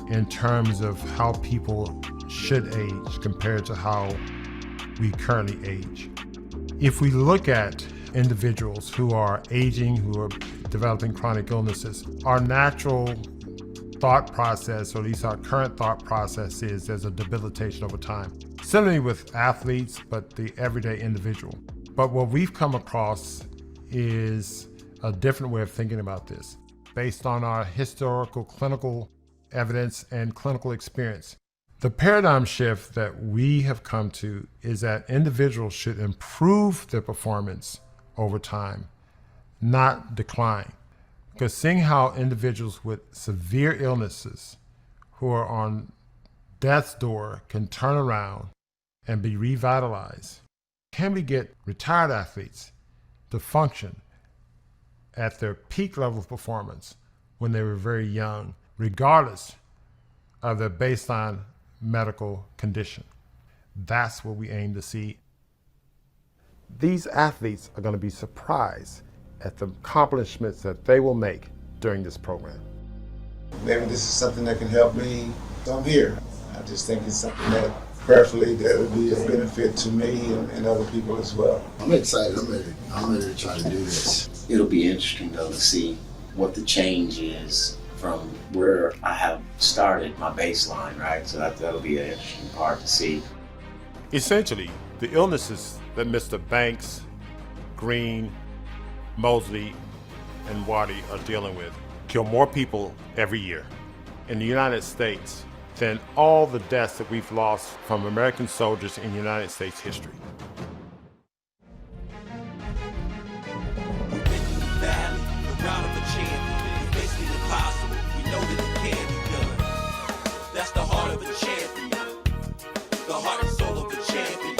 in terms of how people should age compared to how we currently age. If we look at individuals who are aging, who are developing chronic illnesses. Our natural thought process, or at least our current thought process, is there's a debilitation over time. Similarly with athletes, but the everyday individual. But what we've come across is a different way of thinking about this, based on our historical clinical evidence and clinical experience. The paradigm shift that we have come to is that individuals should improve their performance over time, not decline. Because seeing how individuals with severe illnesses who are on death's door can turn around and be revitalized, can we get retired athletes to function at their peak level of performance when they were very young, regardless of their baseline medical condition? That's what we aim to see. These athletes are going to be surprised at the accomplishments that they will make during this program. Maybe this is something that can help me. So I'm here. I just think it's something that prayerfully that would be a benefit to me and other people as well. I'm excited. I'm ready to try to do this. It'll be interesting though to see what the change is from where I have started my baseline, right? So that'll be an interesting part to see. Essentially, the illnesses that Mr. Banks, Green, Mosley, and Waddy are dealing with kill more people every year in the United States than all the deaths that we've lost from American soldiers in United States history. That's the heart of a champion, the heart and soul of a champion.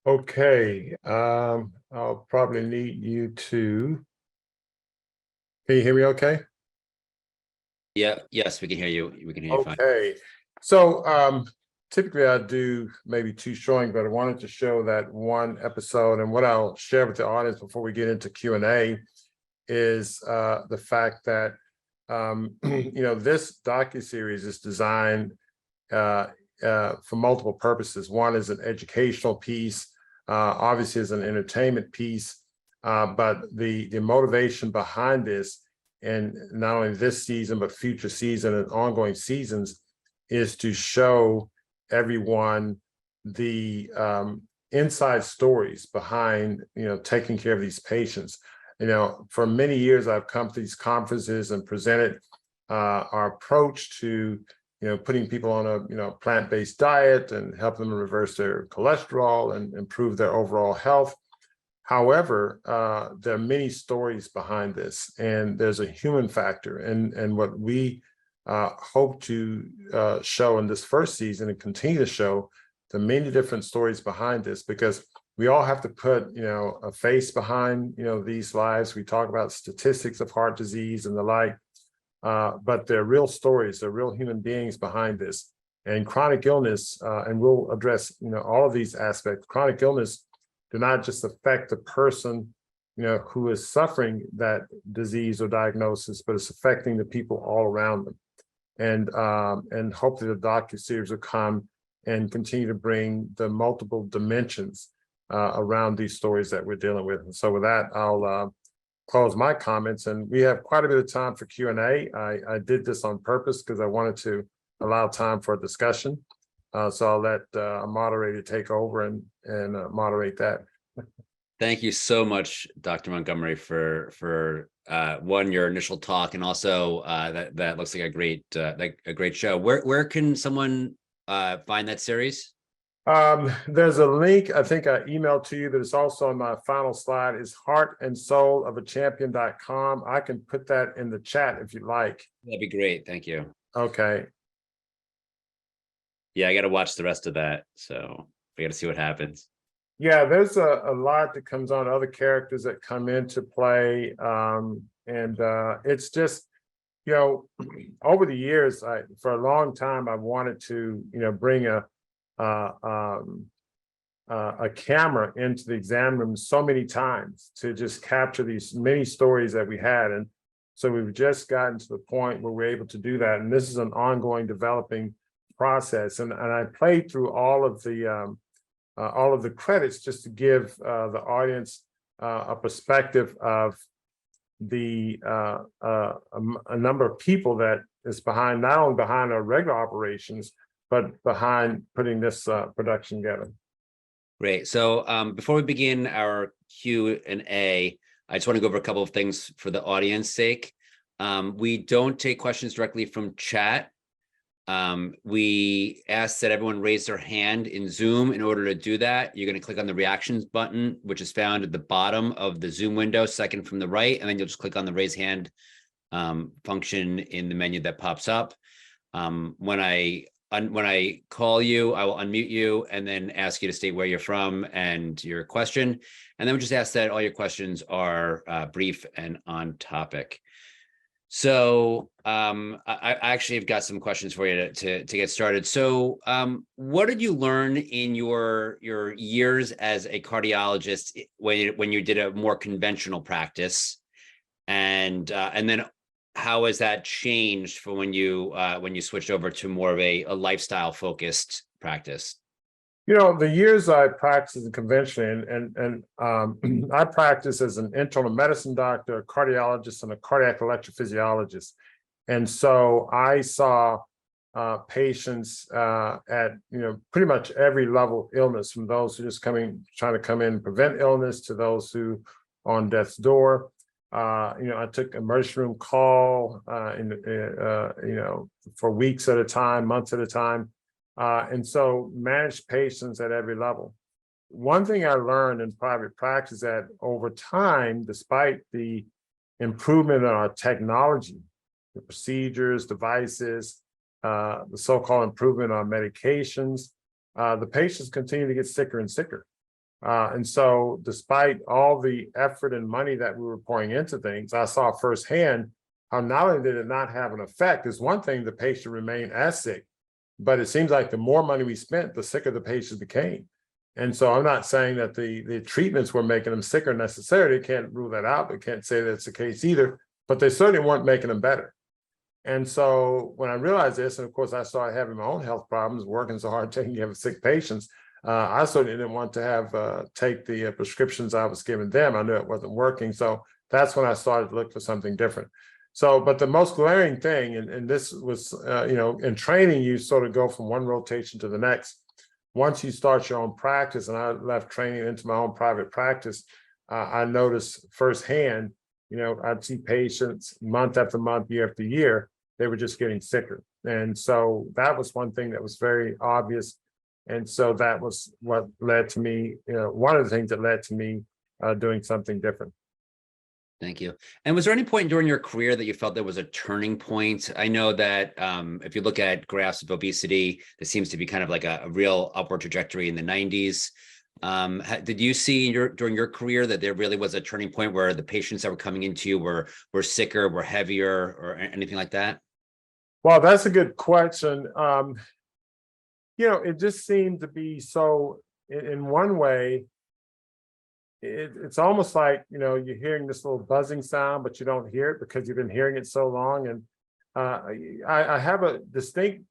Okay, I'll probably need you to, can you hear me okay? Yeah, yes, we can hear you. We can hear you fine. Okay, so typically I do maybe 2 showings, but I wanted to show that one episode, and what I'll share with the audience before we get into Q&A is the fact that this docuseries is designed for multiple purposes. One is an educational piece, obviously is an entertainment piece, but the motivation behind this, and not only this season, but future season and ongoing seasons, is to show everyone the inside stories behind, taking care of these patients. For many years, I've come to these conferences and presented our approach to putting people on a plant-based diet and help them reverse their cholesterol and improve their overall health. However, there are many stories behind this, and there's a human factor. And what we hope to show in this first season and continue to show the many different stories behind this, because we all have to put, a face behind, these lives. We talk about statistics of heart disease and the like. But they're real stories, they're real human beings behind this. And chronic illness, and we'll address, all of these aspects. Chronic illness do not just affect the person, who is suffering that disease or diagnosis, but it's affecting the people all around them. And hopefully the docuseries will come and continue to bring the multiple dimensions around these stories that we're dealing with. And so with that, I'll close my comments, and we have quite a bit of time for Q&A. I did this on purpose because I wanted to allow time for a discussion. So I'll let a moderator take over and moderate that. Thank you so much, Dr. Montgomery, for one, your initial talk, and also that looks like a great show. Where can someone find that series? There's a link, I think I emailed to you, that is also on my final slide, is heartandsoulofachampion.com. I can put that in the chat if you like. That'd be great. Thank you. Okay. Yeah, I got to watch the rest of that. So we got to see what happens. Yeah, there's a lot that comes on, other characters that come into play. It's just, over the years, for a long time, I wanted to, bring a camera into the exam room so many times to just capture these many stories that we had. And so we've just gotten to the point where we're able to do that. And this is an ongoing developing process. And I played through all of the credits just to give the audience a perspective of the a number of people that is behind, not only behind our regular operations, but behind putting this production together. Great. So before we begin our Q&A, I just want to go over a couple of things for the audience sake. We don't take questions directly from chat. We ask that everyone raise their hand in Zoom. In order to do that, you're going to click on the reactions button, which is found at the bottom of the Zoom window, second from the right, and then you'll just click on the raise hand function in the menu that pops up. When I call you, I will unmute you and then ask you to state where you're from and your question. And then we just ask that all your questions are brief and on topic. So I actually have got some questions for you to get started. So what did you learn in your years as a cardiologist when you did a more conventional practice? And then how has that changed for when you switched over to more of a lifestyle focused practice? The years I practiced conventionally, and I practiced as an internal medicine doctor, a cardiologist, and a cardiac electrophysiologist. And so I saw patients at pretty much every level of illness, from those who just trying to come in and prevent illness, to those who are on death's door. I took emergency room call for weeks at a time, months at a time. And so manage patients at every level. One thing I learned in private practice that over time, despite the improvement in our technology, the procedures, devices, the so-called improvement on medications, the patients continue to get sicker and sicker. And so despite all the effort and money that we were pouring into things, I saw firsthand how not only did it not have an effect, it's one thing the patient remained as sick, but it seems like the more money we spent, the sicker the patients became. And so I'm not saying that the treatments were making them sicker necessarily. Can't rule that out, but can't say that's the case either, but they certainly weren't making them better. And so when I realized this, and of course I started having my own health problems, working so hard taking care of sick patients, I certainly didn't want to take the prescriptions I was giving them. I knew it wasn't working. So that's when I started to look for something different. So, but the most glaring thing, and this was, in training, you sort of go from one rotation to the next. Once you start your own practice, and I left training into my own private practice, I noticed firsthand, I'd see patients month after month, year after year, they were just getting sicker. And so that was one thing that was very obvious. And so that was what led to me, one of the things that led to me doing something different. Thank you. And was there any point during your career that you felt there was a turning point? I know that if you look at graphs of obesity, there seems to be kind of like a real upward trajectory in the 90s. Did you see during your career that there really was a turning point where the patients that were coming into you were sicker, were heavier, or anything like that? Well, that's a good question. It just seemed to be so, in one way, it's almost like, you're hearing this little buzzing sound, but you don't hear it because you've been hearing it so long. And I have a distinct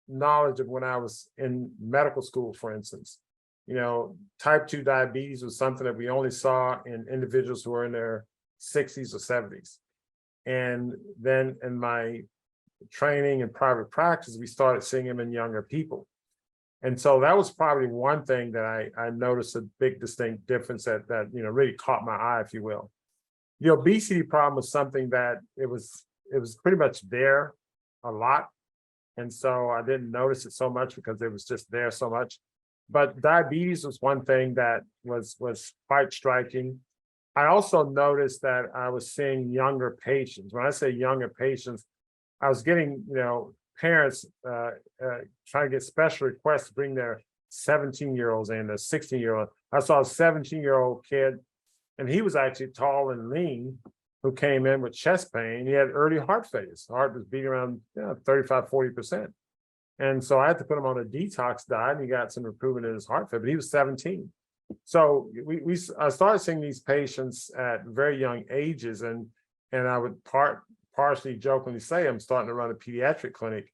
knowledge of when I was in medical school, for instance. Type 2 diabetes was something that we only saw in individuals who were in their 60s or 70s. And then in my training and private practice, we started seeing them in younger people. And so that was probably one thing that I noticed a big distinct difference that really caught my eye, if you will. The obesity problem was something that it was pretty much there a lot. And so I didn't notice it so much because it was just there so much. But diabetes was one thing that was quite striking. I also noticed that I was seeing younger patients. When I say younger patients, I was getting, parents trying to get special requests to bring their 17-year-olds in, their 16-year-old. I saw a 17-year-old kid, and he was actually tall and lean, who came in with chest pain. He had early heart failure. His heart was beating around 35, 40%. And so I had to put him on a detox diet, and he got some improvement in his heart failure, but he was 17. So I started seeing these patients at very young ages, and I would partially jokingly say I'm starting to run a pediatric clinic.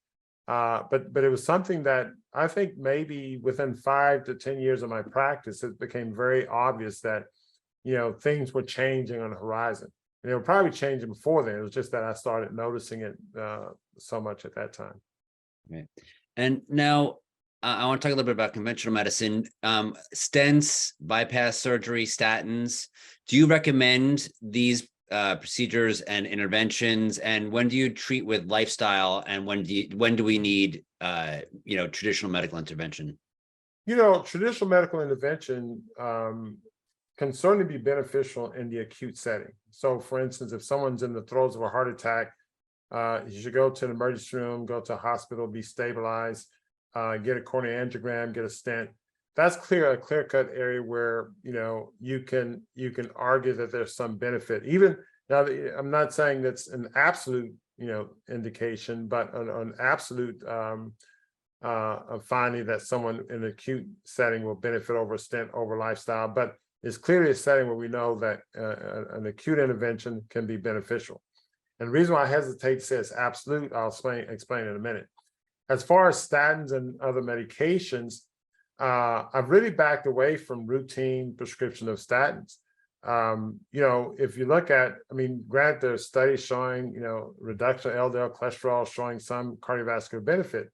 But it was something that I think maybe within 5 to 10 years of my practice, it became very obvious that, things were changing on the horizon. And they were probably changing before then. It was just that I started noticing it so much at that time. Right. And now I want to talk a little bit about conventional medicine, stents, bypass surgery, statins. Do you recommend these procedures and interventions? And when do you treat with lifestyle? And when do we need, traditional medical intervention? Traditional medical intervention can certainly be beneficial in the acute setting. So, for instance, if someone's in the throes of a heart attack, you should go to an emergency room, go to a hospital, be stabilized, get a coronary angiogram, get a stent. That's a clear-cut area where you can argue that there's some benefit. Even now, I'm not saying that's an absolute indication, but an absolute finding that someone in an acute setting will benefit over a stent over lifestyle. But it's clearly a setting where we know that an acute intervention can be beneficial. And the reason why I hesitate to say it's absolute, I'll explain in a minute. As far as statins and other medications, I've really backed away from routine prescription of statins. If you look at, granted, there's studies showing, reduction of LDL cholesterol showing some cardiovascular benefit.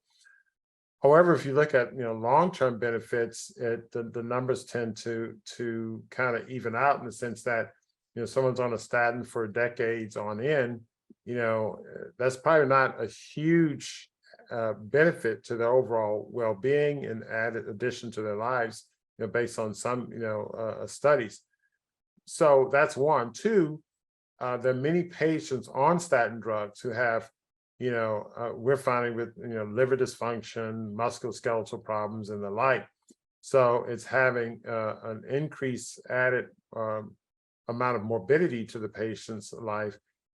However, if you look at, long-term benefits, the numbers tend to kind of even out in the sense that, someone's on a statin for decades on end, that's probably not a huge benefit to their overall well-being and added addition to their lives, based on some, studies. So that's one. Two, there are many patients on statin drugs who have, we're finding with, liver dysfunction, musculoskeletal problems, and the like. So it's having an increased added amount of morbidity to the patient's life.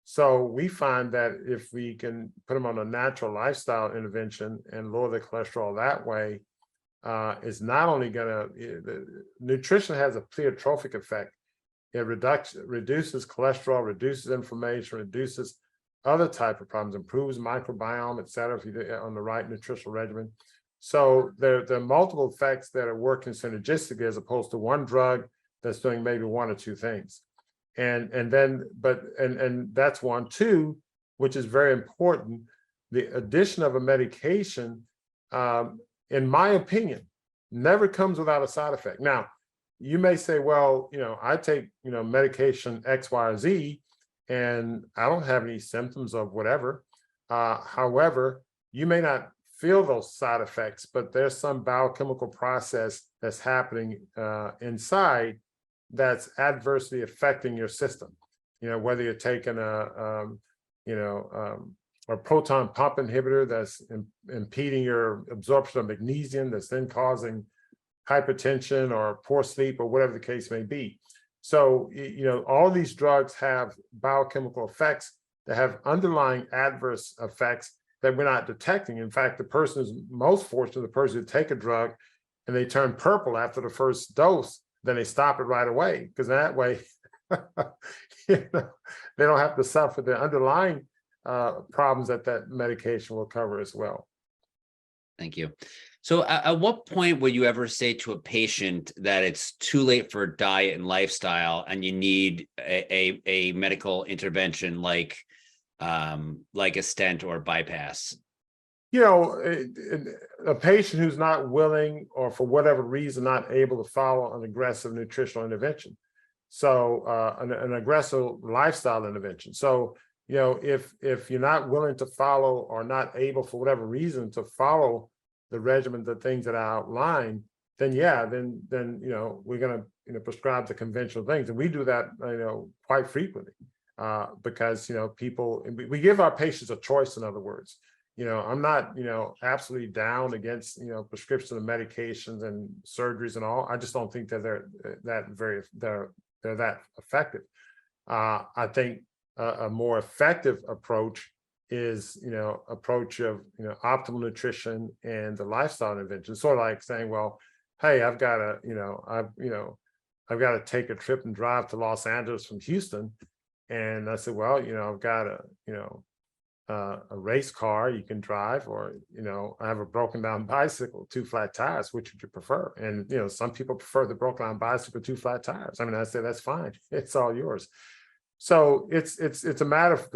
So we find that if we can put them on a natural lifestyle intervention and lower the cholesterol that way, it's not only nutrition has a pleiotropic effect. It reduces cholesterol, reduces inflammation, reduces other type of problems, improves microbiome, et cetera, if you do on the right nutritional regimen. So there are multiple effects that are working synergistically as opposed to one drug that's doing maybe one or two things. And that's one. Two, which is very important, the addition of a medication, in my opinion, never comes without a side effect. Now, you may say, well, I take, medication X, Y, or Z, and I don't have any symptoms of whatever. However, you may not feel those side effects, but there's some biochemical process that's happening inside that's adversely affecting your system. Whether you're taking a proton pump inhibitor that's impeding your absorption of magnesium, that's then causing hypertension or poor sleep or whatever the case may be. So, all these drugs have biochemical effects that have underlying adverse effects that we're not detecting. In fact, the person who's most fortunate, the person who take a drug and they turn purple after the first dose, then they stop it right away, because that way, they don't have to suffer the underlying problems that medication will cover as well. Thank you. So at what point would you ever say to a patient that it's too late for diet and lifestyle and you need a medical intervention like a stent or bypass? A patient who's not willing or for whatever reason not able to follow an aggressive nutritional intervention. So an aggressive lifestyle intervention. So, if you're not willing to follow or not able for whatever reason to follow the regimen, the things that I outlined, then yeah, then we're gonna prescribe the conventional things, and we do that quite frequently because people, we give our patients a choice. In other words, I'm not absolutely down against prescription of medications and surgeries and all. I just don't think that they're that effective. I think a more effective approach is approach of optimal nutrition and the lifestyle intervention. Sort of like saying, well, hey, I've got to take a trip and drive to Los Angeles from Houston, and I said, well, I've got a race car you can drive, or I have a broken down bicycle, 2 flat tires. Which would you prefer? And some people prefer the broken down bicycle, 2 flat tires. I mean, I say that's fine. It's all yours. So it's a matter of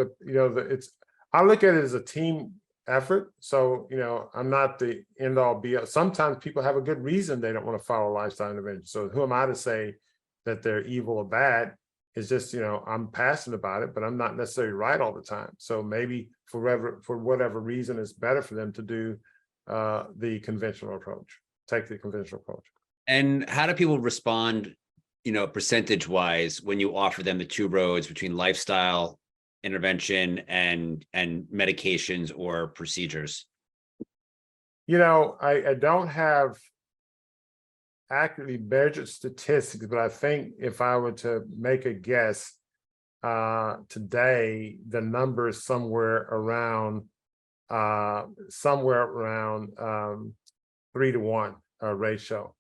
I look at it as a team effort. So I'm not the end all be all. Sometimes people have a good reason they don't want to follow lifestyle intervention. So who am I to say that they're evil or bad? It's just I'm passionate about it, but I'm not necessarily right all the time. So maybe for whatever reason, it's better for them to do the conventional approach, take the conventional approach. And how do people respond, percentage wise, when you offer them the 2 roads between lifestyle intervention and medications or procedures? I don't have accurately measured statistics, but I think if I were to make a guess today, the number is somewhere around 3-to-1 ratio.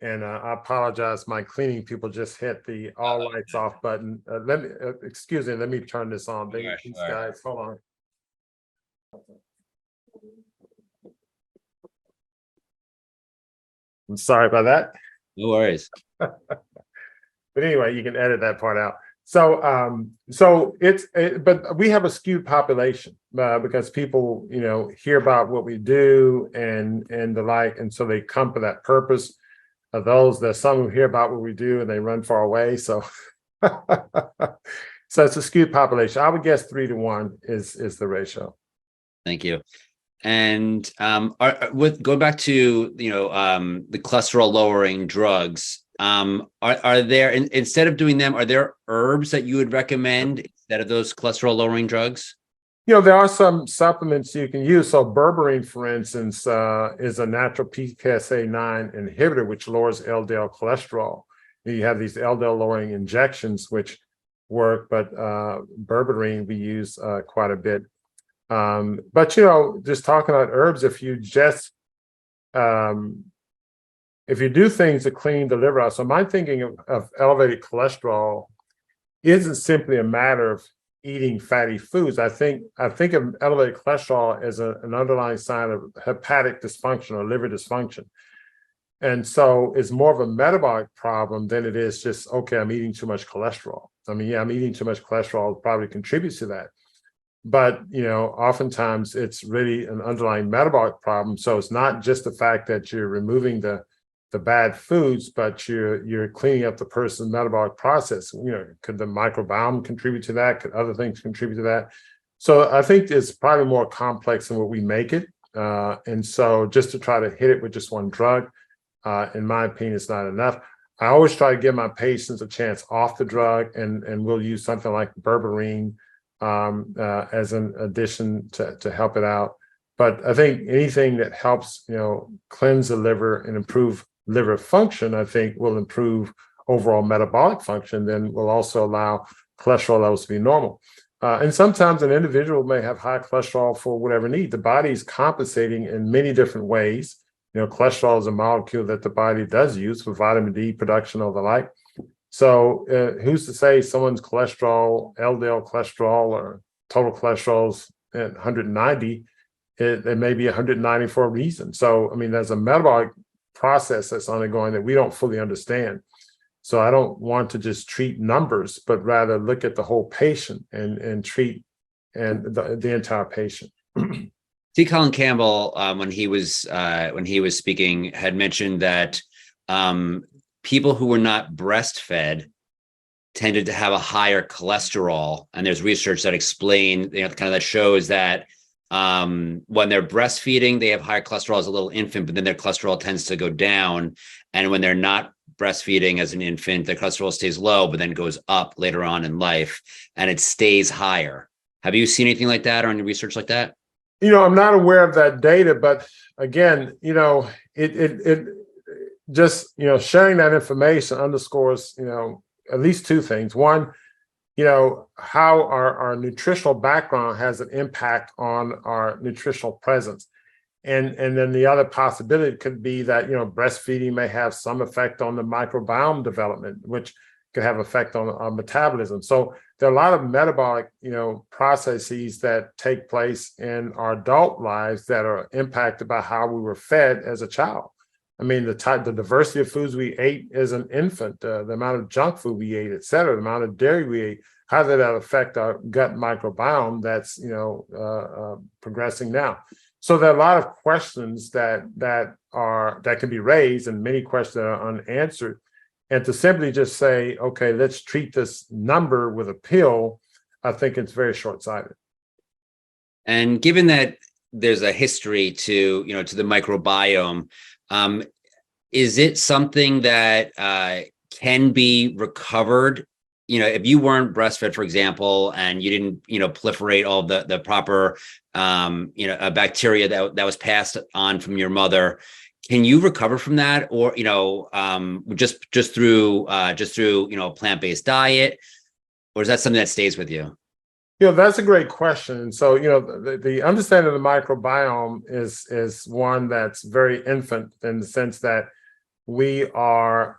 And I apologize, my cleaning people just hit the all lights off button. Excuse me, let me turn this on. These guys, hold on. I'm sorry about that. No worries. But anyway, you can edit that part out. So, but we have a skewed population because people, hear about what we do and the like, and so they come for that purpose. There's some who hear about what we do and they run far away. So, so it's a skewed population. I would guess 3-to-1 is the ratio. Thank you. And with going back to the cholesterol lowering drugs, are there, instead of doing them, are there herbs that you would recommend instead of those cholesterol lowering drugs? There are some supplements you can use. So berberine, for instance, is a natural PCSK9 inhibitor, which lowers LDL cholesterol. You have these LDL lowering injections, which work, but berberine we use quite a bit. But just talking about herbs, if you do things to clean the liver out. So my thinking of elevated cholesterol isn't simply a matter of eating fatty foods. I think of elevated cholesterol as an underlying sign of hepatic dysfunction or liver dysfunction. And so it's more of a metabolic problem than it is just, okay, I'm eating too much cholesterol. I mean, yeah, I'm eating too much cholesterol probably contributes to that. But, oftentimes it's really an underlying metabolic problem. So it's not just the fact that you're removing the bad foods, but you're cleaning up the person's metabolic process. Could the microbiome contribute to that? Could other things contribute to that? So I think it's probably more complex than what we make it. And so just to try to hit it with just one drug, in my opinion, is not enough. I always try to give my patients a chance off the drug, and we'll use something like berberine as an addition to help it out. But I think anything that helps, cleanse the liver and improve liver function, I think will improve overall metabolic function, then will also allow cholesterol levels to be normal. And sometimes an individual may have high cholesterol for whatever need. The body is compensating in many different ways. Cholesterol is a molecule that the body does use for vitamin D production or the like. So who's to say someone's cholesterol, LDL cholesterol or total cholesterol's at 190, it may be 190 for a reason. So, I mean, there's a metabolic process that's ongoing that we don't fully understand. So I don't want to just treat numbers, but rather look at the whole patient and treat the entire patient. T. Colin Campbell, when he was speaking, had mentioned that people who were not breastfed tended to have a higher cholesterol, and there's research that explain, kind of that shows that when they're breastfeeding, they have higher cholesterol as a little infant, but then their cholesterol tends to go down. And when they're not breastfeeding as an infant, their cholesterol stays low, but then goes up later on in life, and it stays higher. Have you seen anything like that or any research like that? I'm not aware of that data, but again, it just, sharing that information underscores, at least two things. One, how our nutritional background has an impact on our nutritional presence. And then the other possibility could be that, breastfeeding may have some effect on the microbiome development, which could have effect on our metabolism. So there are a lot of metabolic, processes that take place in our adult lives that are impacted by how we were fed as a child. I mean, the diversity of foods we ate as an infant, the amount of junk food we ate, et cetera, the amount of dairy we ate, how did that affect our gut microbiome that's, progressing now? So there are a lot of questions that can be raised, and many questions that are unanswered. And to simply just say, okay, let's treat this number with a pill, I think it's very short-sighted. And given that there's a history to the microbiome, is it something that can be recovered? If you weren't breastfed, for example, and you didn't, proliferate all the proper, bacteria that was passed on from your mother, can you recover from that, or just through a plant-based diet, or is that something that stays with you? That's a great question. So, the understanding of the microbiome is one that's very infant, in the sense that we are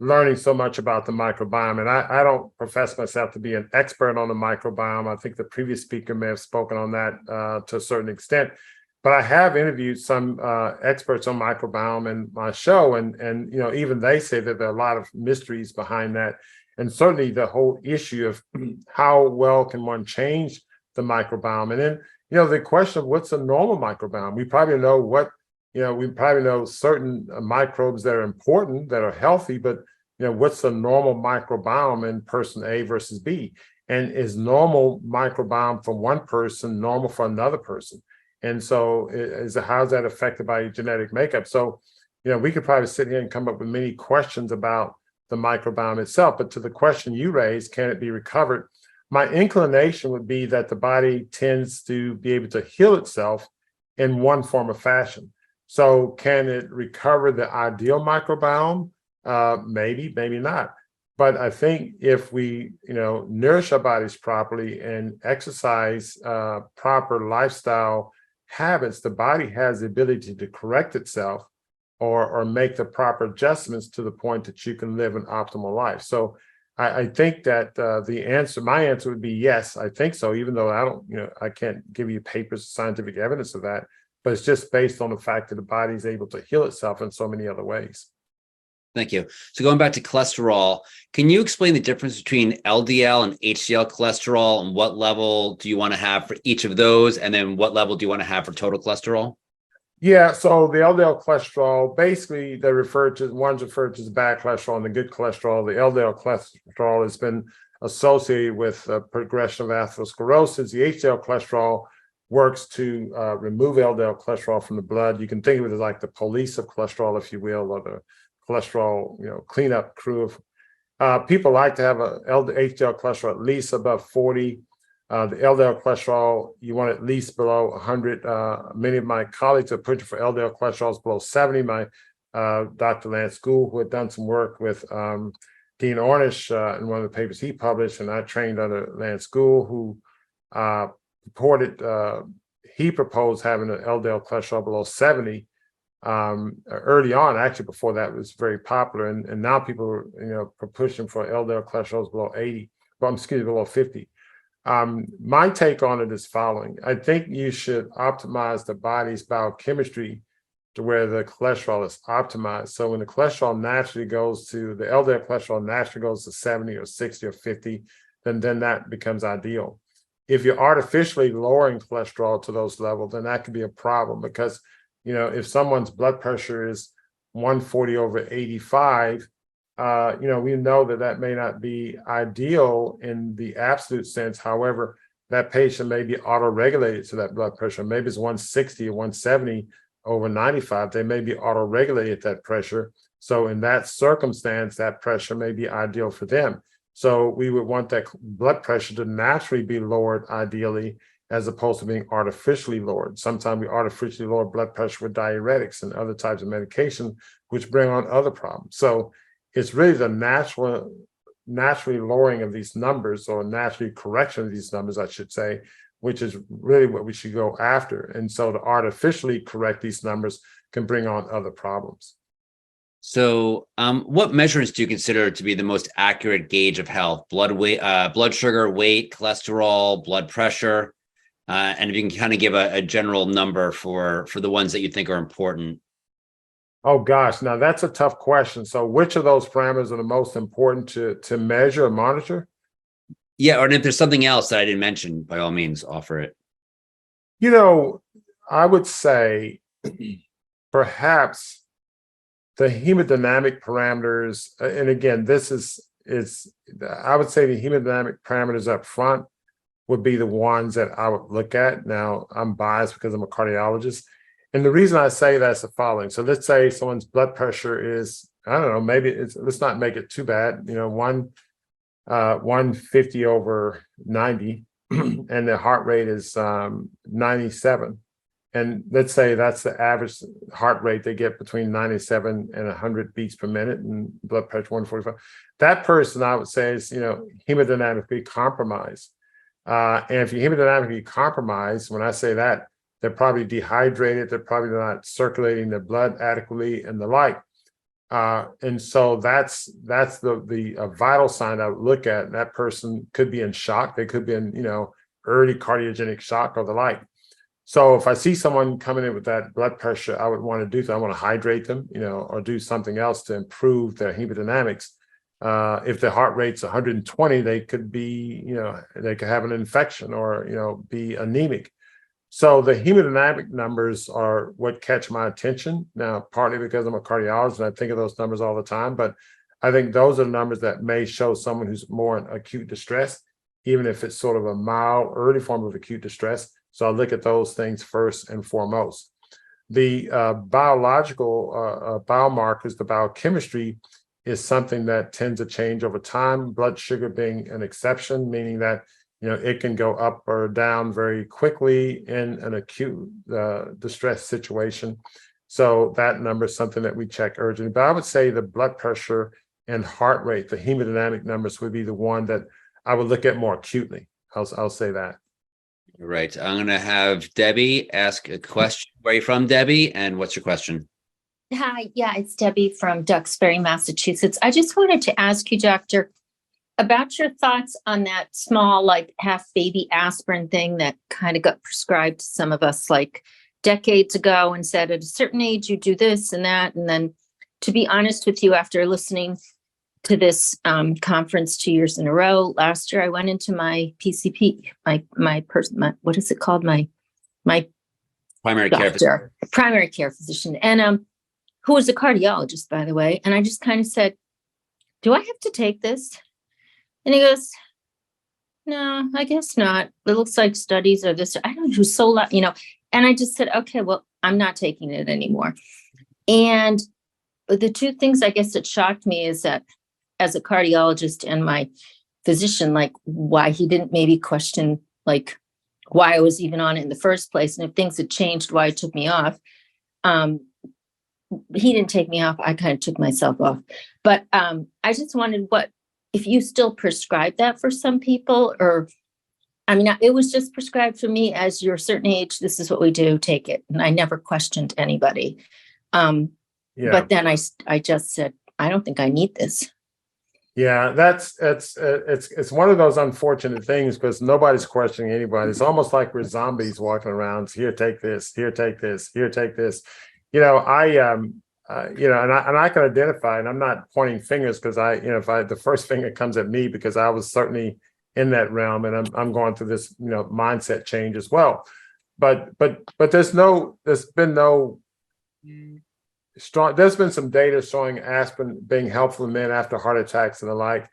learning so much about the microbiome. And I don't profess myself to be an expert on the microbiome. I think the previous speaker may have spoken on that to a certain extent. But I have interviewed some experts on microbiome in my show, and even they say that there are a lot of mysteries behind that. And certainly the whole issue of how well can one change the microbiome. And then, the question of what's a normal microbiome. We probably know certain microbes that are important, that are healthy, but what's the normal microbiome in person A versus B? And is normal microbiome for one person normal for another person? And so how is that affected by your genetic makeup? So, we could probably sit here and come up with many questions about the microbiome itself. But to the question you raised, can it be recovered? My inclination would be that the body tends to be able to heal itself in one form or fashion. So can it recover the ideal microbiome? Maybe, maybe not. But I think if we, nourish our bodies properly and exercise proper lifestyle habits, the body has the ability to correct itself or make the proper adjustments to the point that you can live an optimal life. So I think that my answer would be yes, I think so, even though I can't give you papers, scientific evidence of that, but it's just based on the fact that the body is able to heal itself in so many other ways. Thank you. So going back to cholesterol, can you explain the difference between LDL and HDL cholesterol, and what level do you want to have for each of those? And then what level do you want to have for total cholesterol? Yeah, so the LDL cholesterol, basically one's referred to as bad cholesterol and the good cholesterol. The LDL cholesterol has been associated with progression of atherosclerosis. The HDL cholesterol works to remove LDL cholesterol from the blood. You can think of it as like the police of cholesterol, if you will, or the cholesterol, cleanup crew of people like to have a HDL cholesterol at least above 40. The LDL cholesterol, you want at least below 100. Many of my colleagues are pushing for LDL cholesterol below 70. My Dr. Lance Gould, who had done some work with Dean Ornish in one of the papers he published, and I trained under Lance Gould, who he proposed having an LDL cholesterol below 70 early on. Actually, before that was very popular, and now people are pushing for LDL cholesterol below 80. Well, below 50. My take on it is following. I think you should optimize the body's biochemistry to where the cholesterol is optimized. So when the LDL cholesterol naturally goes to 70 or 60 or 50, then that becomes ideal. If you're artificially lowering cholesterol to those levels, then that could be a problem, because, if someone's blood pressure is 140/85, we know that may not be ideal in the absolute sense. However, that patient may be auto-regulated to that blood pressure. Maybe it's 160 or 170 over 95. They may be auto-regulated at that pressure. So in that circumstance, that pressure may be ideal for them. So we would want that blood pressure to naturally be lowered ideally, as opposed to being artificially lowered. Sometimes we artificially lower blood pressure with diuretics and other types of medication, which bring on other problems. So it's really the naturally lowering of these numbers, or naturally correction of these numbers, I should say, which is really what we should go after. And so to artificially correct these numbers can bring on other problems. So, what measurements do you consider to be the most accurate gauge of health? Blood weight, blood sugar, weight, cholesterol, blood pressure, and if you can kind of give a general number for the ones that you think are important. Oh gosh, now that's a tough question. So, which of those parameters are the most important to measure or monitor? Yeah, or if there's something else that I didn't mention, by all means, offer it. You know, I would say perhaps the hemodynamic parameters, and again, this is I would say the hemodynamic parameters up front would be the ones that I would look at. Now, I'm biased because I'm a cardiologist. And the reason I say that's the following. So let's say someone's blood pressure is, I don't know, maybe let's not make it too bad, 150 over 90, and the heart rate is 97. And let's say that's the average heart rate they get between 97 and 100 beats per minute, and blood pressure 145. That person, I would say, is hemodynamically compromised. And if you're hemodynamically compromised, when I say that, they're probably dehydrated, they're probably not circulating their blood adequately, and the like. And so that's the vital sign I would look at. And that person could be in shock. They could be in early cardiogenic shock or the like. So if I see someone coming in with that blood pressure, I would want to do that. I want to hydrate them, or do something else to improve their hemodynamics. If their heart rate's 120, they could be, they could have an infection or, be anemic. So the hemodynamic numbers are what catch my attention. Now, partly because I'm a cardiologist and I think of those numbers all the time, but I think those are numbers that may show someone who's more in acute distress, even if it's sort of a mild, early form of acute distress. So I look at those things first and foremost. The biological biomarkers, the biochemistry, is something that tends to change over time. Blood sugar being an exception, meaning that it can go up or down very quickly in an acute distress situation. So that number is something that we check urgently. But I would say the blood pressure and heart rate, the hemodynamic numbers, would be the one that I would look at more acutely. I'll say that. Right. I'm going to have Debbie ask a question. Where are you from, Debbie? And what's your question? Hi. Yeah, it's Debbie from Duxbury, Massachusetts. I just wanted to ask you, Doctor, about your thoughts on that small, half baby aspirin thing that kind of got prescribed to some of us decades ago and said at a certain age, you do this and that. And then, to be honest with you, after listening to this conference 2 years in a row, last year I went into my PCP, my what is it called? My primary care physician, and who was a cardiologist, by the way. And I just kind of said, do I have to take this? And he goes, no, I guess not. It looks like studies are this. I don't know, who's so loud, And I just said, okay, well, I'm not taking it anymore. And the two things I guess that shocked me is that as a cardiologist and my physician, why he didn't maybe question why I was even on it in the first place. And if things had changed, why it took me off. He didn't take me off. I kind of took myself off. But I just wondered if you still prescribe that for some people, or, it was just prescribed for me as you're a certain age, this is what we do, take it. And I never questioned anybody. But then I just said, I don't think I need this. Yeah, it's one of those unfortunate things because nobody's questioning anybody. It's almost like we're zombies walking around. Here, take this. Here, take this. Here, take this. And I can identify, and I'm not pointing fingers because the first finger comes at me because I was certainly in that realm, and I'm going through this mindset change as well. But there's been some data showing aspirin being helpful in men after heart attacks and the like.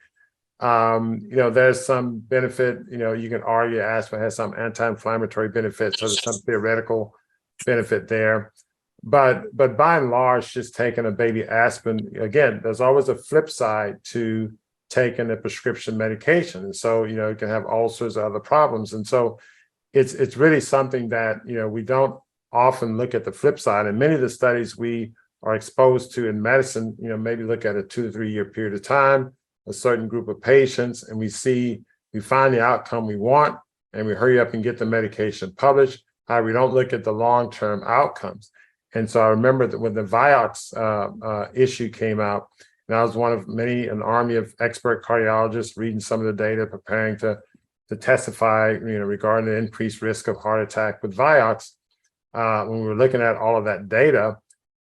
There's some benefit, you can argue aspirin has some anti-inflammatory benefit, so there's some theoretical benefit there. But by and large, just taking a baby aspirin, again, there's always a flip side to taking a prescription medication. And so, you can have ulcers or other problems. And so it's really something that, we don't often look at the flip side. And many of the studies we are exposed to in medicine, maybe look at a 2 to 3 year period of time, a certain group of patients, and we find the outcome we want, and we hurry up and get the medication published. We don't look at the long-term outcomes. And so I remember that when the Vioxx issue came out, and I was one of many, an army of expert cardiologists reading some of the data, preparing to testify, regarding the increased risk of heart attack with Vioxx. When we were looking at all of that data,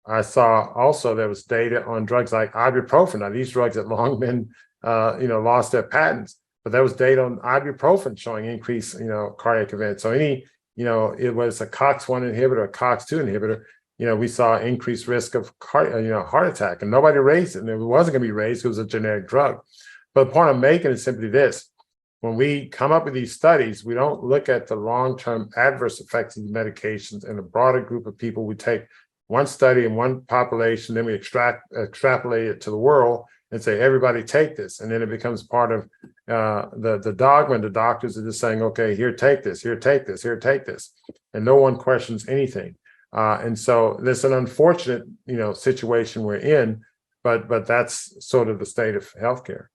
I saw also there was data on drugs like ibuprofen. Now, these drugs had long been, lost their patents, but there was data on ibuprofen showing increased, cardiac events. So it was a COX-1 inhibitor, a COX-2 inhibitor, we saw increased risk of heart attack, and nobody raised it, and it wasn't going to be raised. It was a generic drug. But the point I'm making is simply this: when we come up with these studies, we don't look at the long-term adverse effects of these medications in a broader group of people. We take one study in one population, then we extrapolate it to the world and say, everybody take this. And then it becomes part of the dogma, and the doctors are just saying, okay, here, take this, here, take this, here, take this. And no one questions anything. And so there's an unfortunate, situation we're in, but that's sort of the state of healthcare.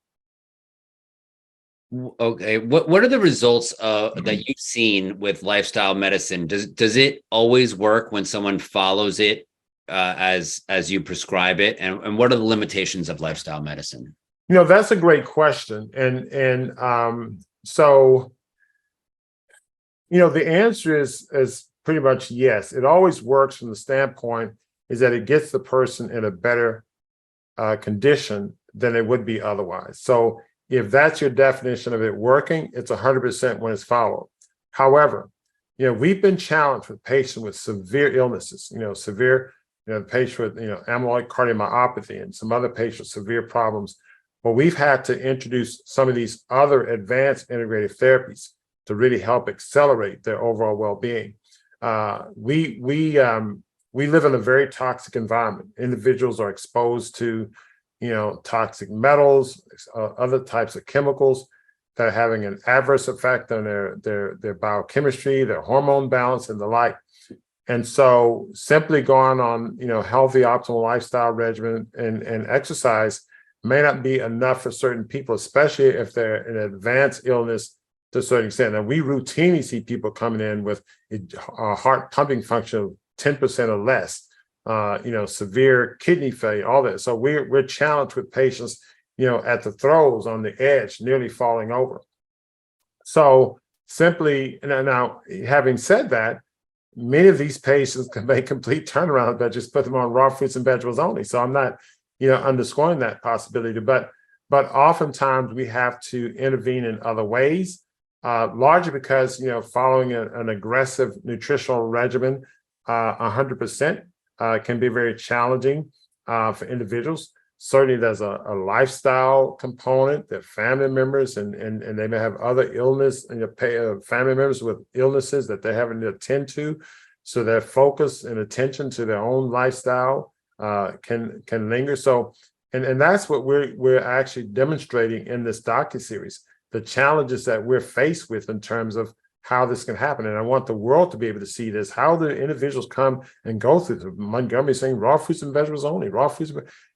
Okay, what are the results that you've seen with lifestyle medicine? Does it always work when someone follows it as you prescribe it? And what are the limitations of lifestyle medicine? That's a great question. So the answer is pretty much yes. It always works from the standpoint is that it gets the person in a better condition than it would be otherwise. So if that's your definition of it working, it's 100% when it's followed. However, we've been challenged with patients with severe illnesses, severe, patient with, amyloid cardiomyopathy and some other patients with severe problems. But we've had to introduce some of these other advanced integrative therapies to really help accelerate their overall well-being. We live in a very toxic environment. Individuals are exposed to toxic metals, other types of chemicals that are having an adverse effect on their biochemistry, their hormone balance, and the like. And so simply going on, healthy, optimal lifestyle regimen and exercise may not be enough for certain people, especially if they're in advanced illness to a certain extent. And we routinely see people coming in with a heart pumping function of 10% or less. Severe kidney failure, all that. So we're challenged with patients, at the throes, on the edge, nearly falling over. So simply, now having said that, many of these patients can make complete turnaround, but just put them on raw fruits and vegetables only. So I'm not, underscoring that possibility, but oftentimes we have to intervene in other ways, largely because, following an aggressive nutritional regimen, 100%. Can be very challenging for individuals. Certainly, there's a lifestyle component. Their family members and they may have other illness, and family members with illnesses that they're having to attend to. So their focus and attention to their own lifestyle can linger. So, and that's what we're actually demonstrating in this docuseries, the challenges that we're faced with in terms of how this can happen. And I want the world to be able to see this, how the individuals come and go through this. Montgomery saying raw fruits and vegetables only, raw fruits.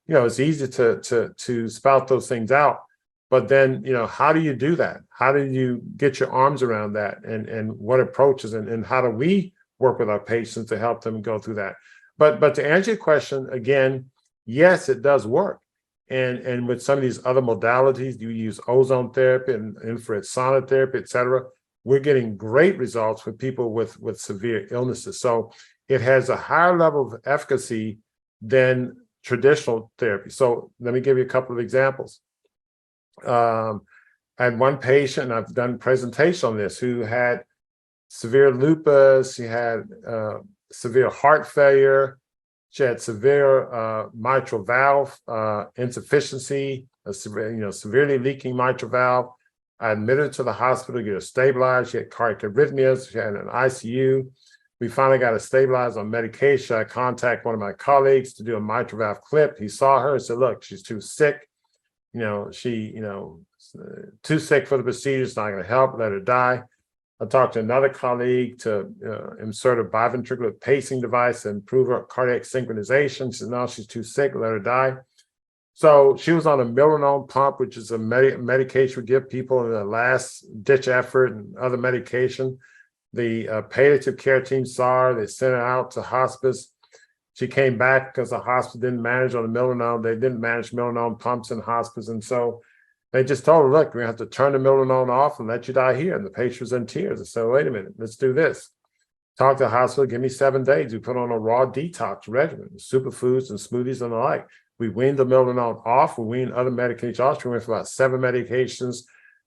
It's easy to spout those things out. But then, how do you do that? How do you get your arms around that? And what approaches and how do we work with our patients to help them go through that? But to answer your question, again, yes, it does work. And with some of these other modalities, you use ozone therapy and infrared sauna therapy, et cetera. We're getting great results with people with severe illnesses. So it has a higher level of efficacy than traditional therapy. So let me give you a couple of examples. I had one patient, and I've done a presentation on this, who had severe lupus. She had severe heart failure. She had severe mitral valve insufficiency. severely leaking mitral valve. I admitted her to the hospital, get her stabilized. She had cardiac arrhythmias. She had an ICU. We finally got her stabilized on medication. I contacted one of my colleagues to do a mitral valve clip. He saw her and said, look, she's too sick. Too sick for the procedure. It's not going to help. Let her die. I talked to another colleague to insert a biventricular pacing device and improve her cardiac synchronization. She said, no, she's too sick. Let her die. So she was on a milrinone pump, which is a medication we give people in the last ditch effort and other medication. The palliative care team saw her. They sent her out to hospice. She came back because the hospital didn't manage on the milrinone. They didn't manage milrinone pumps in hospice. And so they just told her, look, we have to turn the milrinone off and let you die here. And the patient was in tears. I said, wait a minute, let's do this. Talk to the hospital, give me 7 days. We put on a raw detox regimen, superfoods and smoothies and the like. We weaned the milrinone off. We weaned other medications off. We went for about 7 medications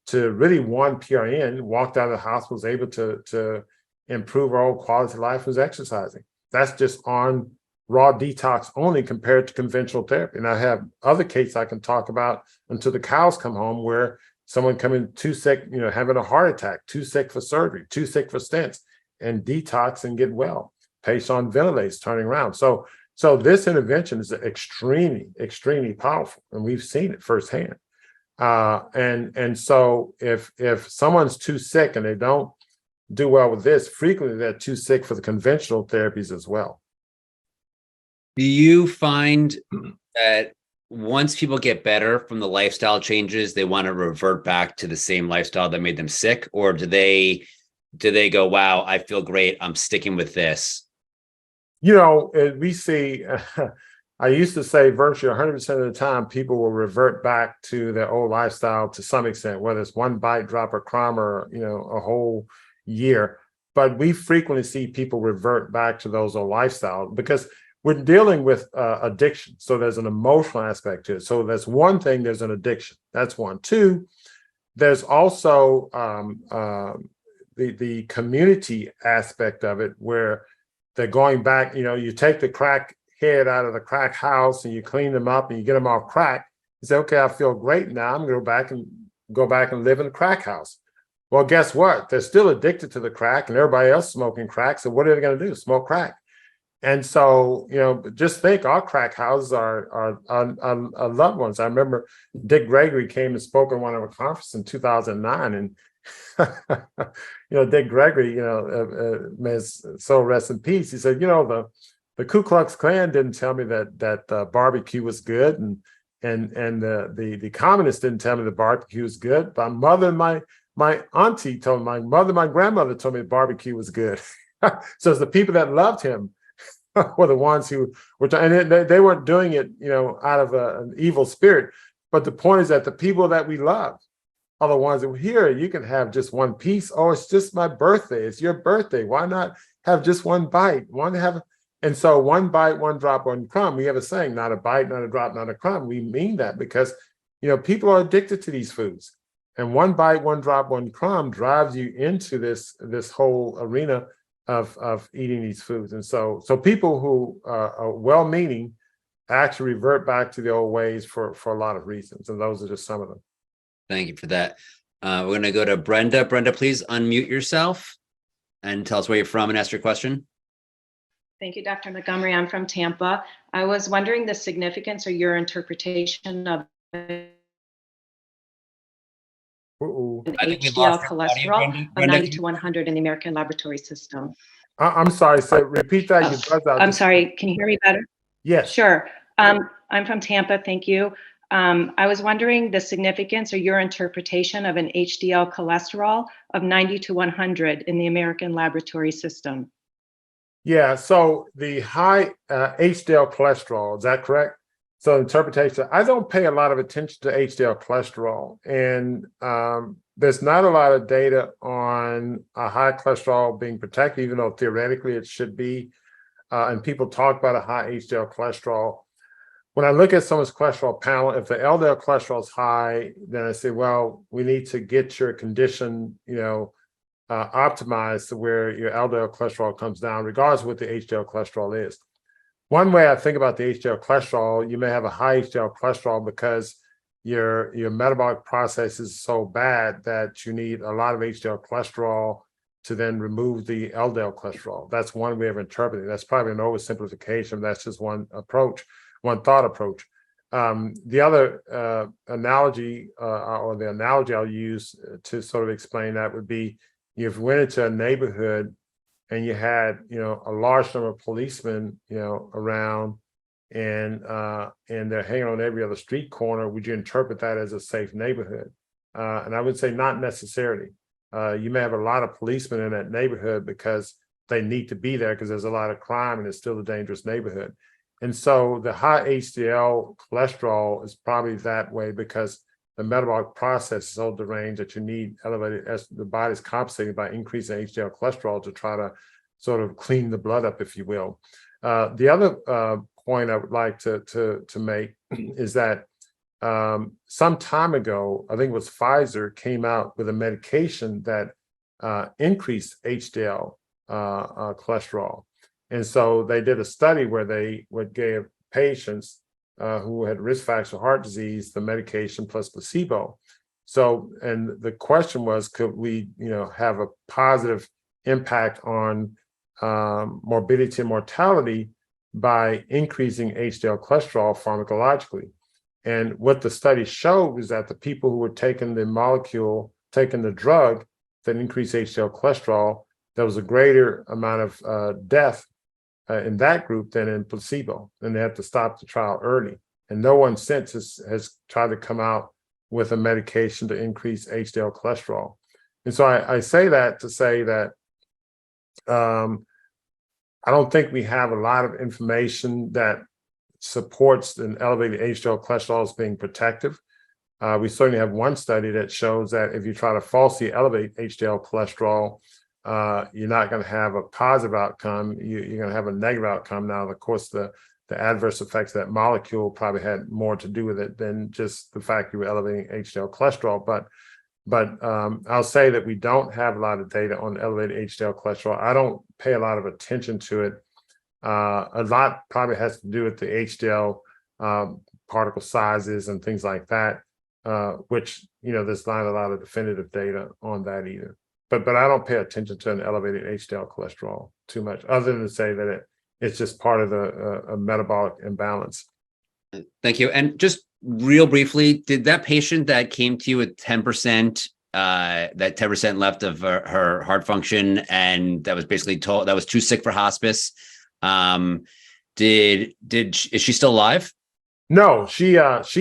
to really 1 PRN. Walked out of the hospital, was able to improve our own quality of life, was exercising. That's just on raw detox only compared to conventional therapy. And I have other cases I can talk about until the cows come home where someone coming too sick, having a heart attack, too sick for surgery, too sick for stents, and detox and get well. Patient on ventilators turning around. So this intervention is extremely, extremely powerful, and we've seen it firsthand. And so if someone's too sick and they don't do well with this, frequently they're too sick for the conventional therapies as well. Do you find that once people get better from the lifestyle changes, they want to revert back to the same lifestyle that made them sick? Or do they go, wow, I feel great, I'm sticking with this? We see, I used to say virtually 100% of the time, people will revert back to their old lifestyle to some extent, whether it's 1 bite, drop a crumb, or, a whole year. But we frequently see people revert back to those old lifestyles because we're dealing with addiction. So there's an emotional aspect to it. So that's one thing, there's an addiction. That's one. 2, there's also the community aspect of it where they're going back, you take the crack head out of the crack house and you clean them up and you get them off crack. You say, okay, I feel great now. I'm going to go back and live in the crack house. Well, guess what? They're still addicted to the crack and everybody else smoking crack. So what are they going to do? Smoke crack. And so, just think our crack houses are loved ones. I remember Dick Gregory came and spoke at one of our conferences in 2009. And, Dick Gregory, may his soul rest in peace. He said, the Ku Klux Klan didn't tell me that barbecue was good. And the communists didn't tell me the barbecue was good. My mother and my auntie told me, my grandmother told me barbecue was good. So it's the people that loved him were the ones who were, and they weren't doing it, out of an evil spirit. But the point is that the people that we love are the ones that were here. You can have just 1 piece. Oh, it's just my birthday. It's your birthday. Why not have just 1 bite? And so 1 bite, 1 drop, 1 crumb. We have a saying, not a bite, not a drop, not a crumb. We mean that because, people are addicted to these foods. And 1 bite, 1 drop, 1 crumb drives you into this whole arena of eating these foods. And so people who are well-meaning actually revert back to the old ways for a lot of reasons. And those are just some of them. Thank you for that. We're going to go to Brenda. Brenda, please unmute yourself and tell us where you're from and ask your question. Thank you, Dr. Montgomery. I'm from Tampa. I was wondering the significance or your interpretation of HDL cholesterol of 90 to 100 in the American laboratory system. I'm sorry, so repeat that. I'm sorry, can you hear me better? Yes. Sure. I'm from Tampa, thank you. I was wondering the significance or your interpretation of an HDL cholesterol of 90 to 100 in the American laboratory system. Yeah, so the high HDL cholesterol, is that correct? So interpretation, I don't pay a lot of attention to HDL cholesterol, and there's not a lot of data on a high cholesterol being protected, even though theoretically it should be. And people talk about a high HDL cholesterol. When I look at someone's cholesterol panel, if the LDL cholesterol is high, then I say, well, we need to get your condition, optimized to where your LDL cholesterol comes down, regardless of what the HDL cholesterol is. One way I think about the HDL cholesterol, you may have a high HDL cholesterol because your metabolic process is so bad that you need a lot of HDL cholesterol to then remove the LDL cholesterol. That's one way of interpreting. That's probably an oversimplification. That's just one approach, one thought approach. The other analogy, or the analogy I'll use to sort of explain that would be, if you went into a neighborhood and you had, a large number of policemen, around, and they're hanging on every other street corner, would you interpret that as a safe neighborhood? And I would say not necessarily. You may have a lot of policemen in that neighborhood because they need to be there because there's a lot of crime and it's still a dangerous neighborhood. And so the high HDL cholesterol is probably that way because the metabolic process is so deranged that you need elevated, as the body's compensating by increasing HDL cholesterol to try to sort of clean the blood up, if you will. The other point I would like to make is that some time ago, I think it was Pfizer, came out with a medication that increased HDL cholesterol. And so they did a study where they gave patients who had risk factors for heart disease the medication plus placebo. So, and the question was, could we, have a positive impact on morbidity and mortality by increasing HDL cholesterol pharmacologically? And what the study showed is that the people who were taking the molecule, taking the drug that increased HDL cholesterol, there was a greater amount of death in that group than in placebo. And they had to stop the trial early. And no one since has tried to come out with a medication to increase HDL cholesterol. And so I say that to say that I don't think we have a lot of information that supports an elevated HDL cholesterol as being protective. We certainly have one study that shows that if you try to falsely elevate HDL cholesterol, you're not going to have a positive outcome. You're going to have a negative outcome. Now, of course, the adverse effects of that molecule probably had more to do with it than just the fact you were elevating HDL cholesterol. But I'll say that we don't have a lot of data on elevated HDL cholesterol. I don't pay a lot of attention to it. A lot probably has to do with the HDL particle sizes and things like that, which, there's not a lot of definitive data on that either. But I don't pay attention to an elevated HDL cholesterol too much, other than to say that it's just part of a metabolic imbalance. Thank you. And just real briefly, did that patient that came to you with 10%, that 10% left of her heart function, and that was basically told that was too sick for hospice, is she still alive? No, she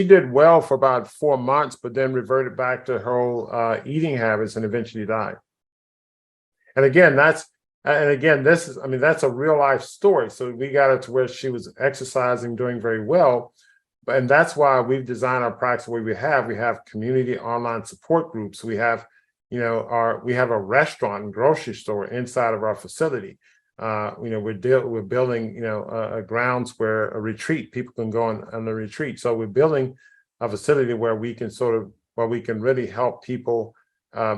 did well for about 4 months, but then reverted back to her eating habits and eventually died. And again, that's a real life story. So we got her to where she was exercising, doing very well. And that's why we've designed our practice the way we have. We have community online support groups. We have, we have a restaurant and grocery store inside of our facility. We're building, a grounds where a retreat, people can go on the retreat. So we're building a facility where we can really help people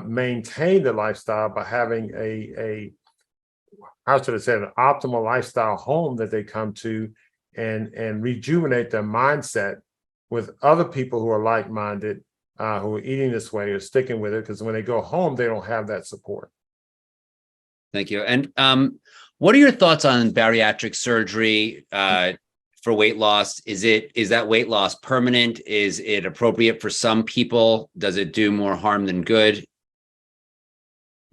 maintain the lifestyle by having an optimal lifestyle home that they come to and rejuvenate their mindset with other people who are like-minded, who are eating this way or sticking with it, because when they go home, they don't have that support. Thank you. And what are your thoughts on bariatric surgery for weight loss? Is that weight loss permanent? Is it appropriate for some people? Does it do more harm than good?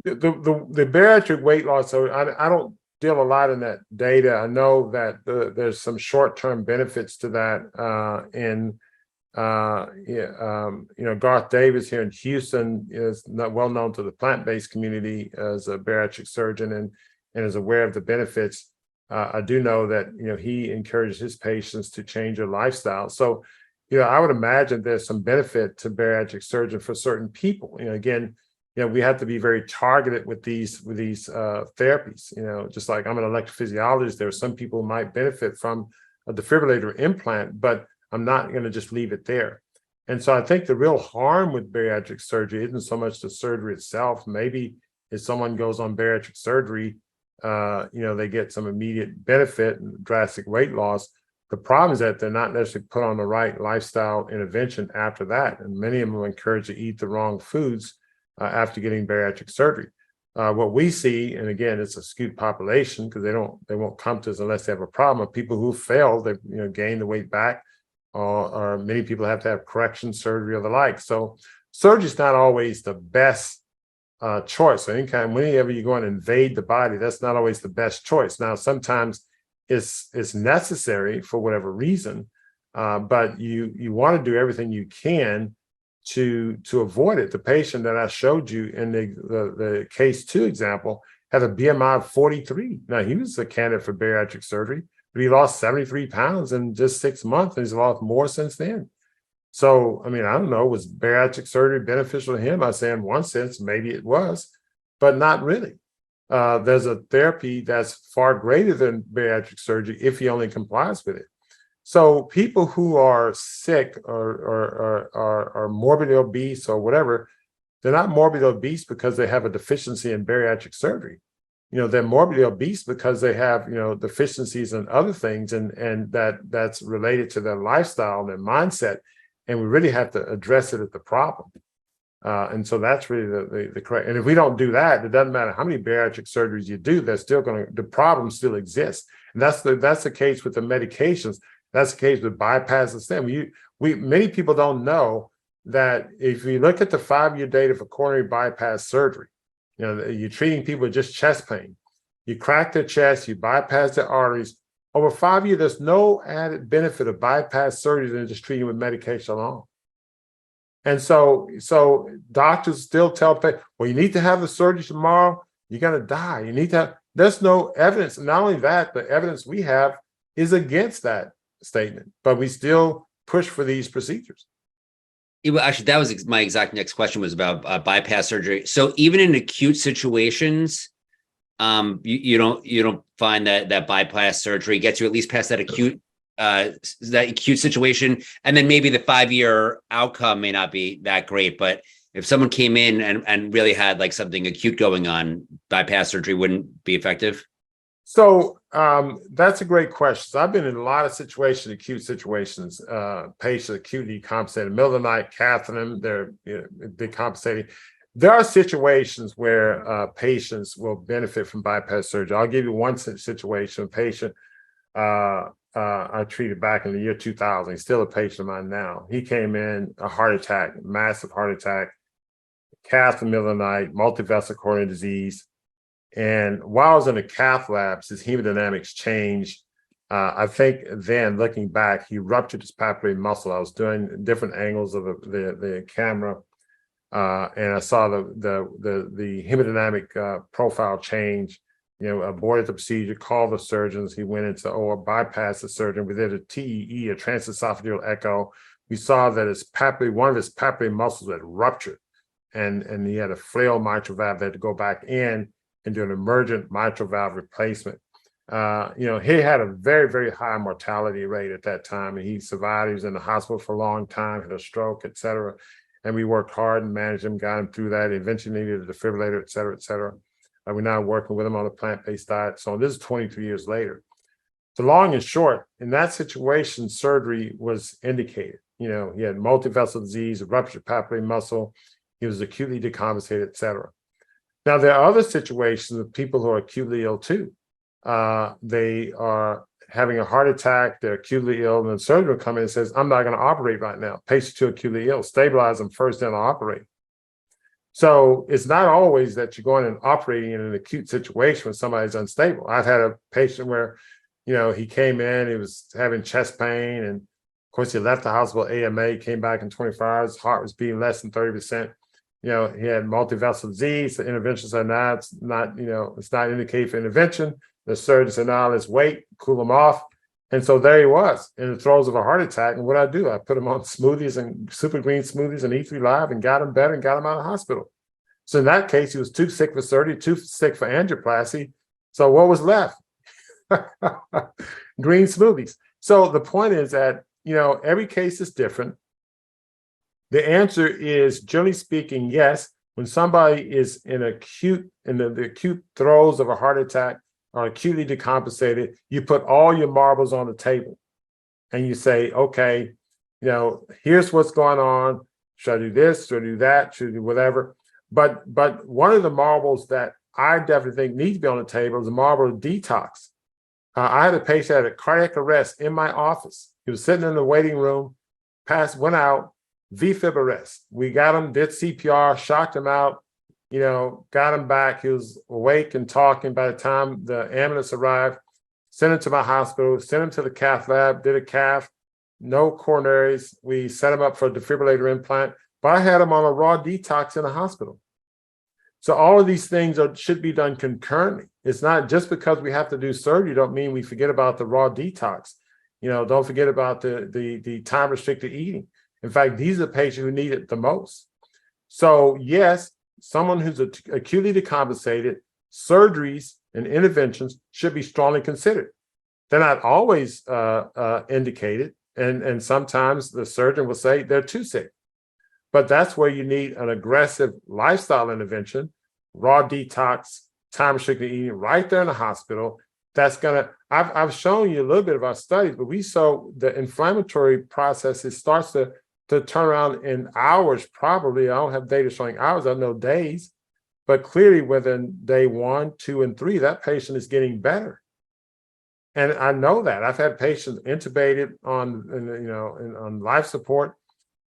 The bariatric weight loss, so I don't deal a lot in that data. I know that there's some short-term benefits to that. Garth Davis here in Houston is not well known to the plant-based community as a bariatric surgeon and is aware of the benefits. I do know that he encourages his patients to change their lifestyle. So I would imagine there's some benefit to bariatric surgery for certain people. Again, we have to be very targeted with these therapies. Just like I'm an electrophysiologist, there are some people who might benefit from a defibrillator implant, but I'm not going to just leave it there. And so I think the real harm with bariatric surgery isn't so much the surgery itself. Maybe if someone goes on bariatric surgery, they get some immediate benefit and drastic weight loss. The problem is that they're not necessarily put on the right lifestyle intervention after that. And many of them are encouraged to eat the wrong foods after getting bariatric surgery. What we see, and again, it's a skewed population because they won't come to us unless they have a problem. People who fail, they gain the weight back, or many people have to have correction surgery or the like. So surgery is not always the best choice. So whenever you go and invade the body, that's not always the best choice. Now, sometimes it's necessary for whatever reason, but you want to do everything you can to avoid it. The patient that I showed you in the case 2 example had a BMI of 43. Now, he was a candidate for bariatric surgery, but he lost 73 pounds in just 6 months, and he's lost more since then. So, I mean, I don't know, was bariatric surgery beneficial to him? I say in one sense, maybe it was, but not really. There's a therapy that's far greater than bariatric surgery if he only complies with it. So people who are sick or morbidly obese or whatever, they're not morbidly obese because they have a deficiency in bariatric surgery. They're morbidly obese because they have, deficiencies in other things, and that's related to their lifestyle and their mindset. And we really have to address it at the problem. And so that's really the correct. And if we don't do that, it doesn't matter how many bariatric surgeries you do, the problem still exists. And that's the case with the medications. That's the case with bypass and stent. Many people don't know that if you look at the 5-year data for coronary bypass surgery, you're treating people with just chest pain. You crack their chest, you bypass their arteries. Over 5 years, there's no added benefit of bypass surgery than just treating with medication alone. And so doctors still tell patients, well, you need to have the surgery tomorrow, you're going to die. There's no evidence. And not only that, the evidence we have is against that statement, but we still push for these procedures. Actually, that was my exact next question was about bypass surgery. So even in acute situations, you don't find that bypass surgery gets you at least past that acute situation, and then maybe the 5-year outcome may not be that great. But if someone came in and really had like something acute going on, bypass surgery wouldn't be effective. So that's a great question. So I've been in a lot of situations, acute situations, patients acutely decompensated, middle of the night, catheter, they're decompensating. There are situations where patients will benefit from bypass surgery. I'll give you one situation. A patient I treated back in the year 2000. He's still a patient of mine now. He came in, a heart attack, massive heart attack, cath in the middle of the night, multivessel coronary disease. And while I was in the cath labs, his hemodynamics changed. I think then, looking back, he ruptured his papillary muscle. I was doing different angles of the camera, and I saw the hemodynamic profile change. Aborted the procedure, called the surgeons. He went into bypassed the surgeon. We did a TEE, a transesophageal echo. We saw that one of his papillary muscles had ruptured, and he had a flail mitral valve. They had to go back in and do an emergent mitral valve replacement. He had a very, very high mortality rate at that time, and he survived. He was in the hospital for a long time, had a stroke, et cetera. And we worked hard and managed him, got him through that. He eventually needed a defibrillator, et cetera, et cetera. We're now working with him on a plant-based diet. So this is 23 years later. So long and short, in that situation, surgery was indicated. He had multivessel disease, a ruptured papillary muscle. He was acutely decompensated, et cetera. Now, there are other situations of people who are acutely ill too. They are having a heart attack, they're acutely ill, and the surgeon will come in and says, I'm not going to operate right now. Patient's too acutely ill. Stabilize them first, then I'll operate. So it's not always that you're going and operating in an acute situation when somebody's unstable. I've had a patient where, he came in, he was having chest pain, and of course he left the hospital AMA, came back in 24 hours, heart was beating less than 30%. He had multivessel disease. The intervention said, it's not indicated for intervention. The surgeon said, let's wait, cool him off. And so there he was in the throes of a heart attack. And what I do, I put him on smoothies and super green smoothies and E3 Live and got him better and got him out of the hospital. So in that case, he was too sick for surgery, too sick for angioplasty. So what was left? Green smoothies. So the point is that, every case is different. The answer is, generally speaking, yes. When somebody is in the acute throes of a heart attack or acutely decompensated, you put all your marbles on the table. and you say, okay, here's what's going on. Should I do this? Should I do that? Should I do whatever? But one of the marbles that I definitely think needs to be on the table is the marble of detox. I had a patient that had a cardiac arrest in my office. He was sitting in the waiting room, went out, V-fib arrest. We got him, did CPR, shocked him out, got him back. He was awake and talking by the time the ambulance arrived. Sent him to my hospital, sent him to the cath lab, did a cath, no coronaries. We set him up for a defibrillator implant, but I had him on a raw detox in the hospital. So all of these things should be done concurrently. It's not just because we have to do surgery, don't mean we forget about the raw detox. Don't forget about the time-restricted eating. In fact, these are the patients who need it the most. So yes, someone who's acutely decompensated, surgeries and interventions should be strongly considered. They're not always indicated, and sometimes the surgeon will say they're too sick. But that's where you need an aggressive lifestyle intervention, raw detox, time-restricted eating right there in the hospital. That's I've shown you a little bit of our studies, but we saw the inflammatory process, it starts to turn around in hours, probably. I don't have data showing hours, I know days. But clearly within day 1, 2, and 3, that patient is getting better. And I know that. I've had patients intubated on life support,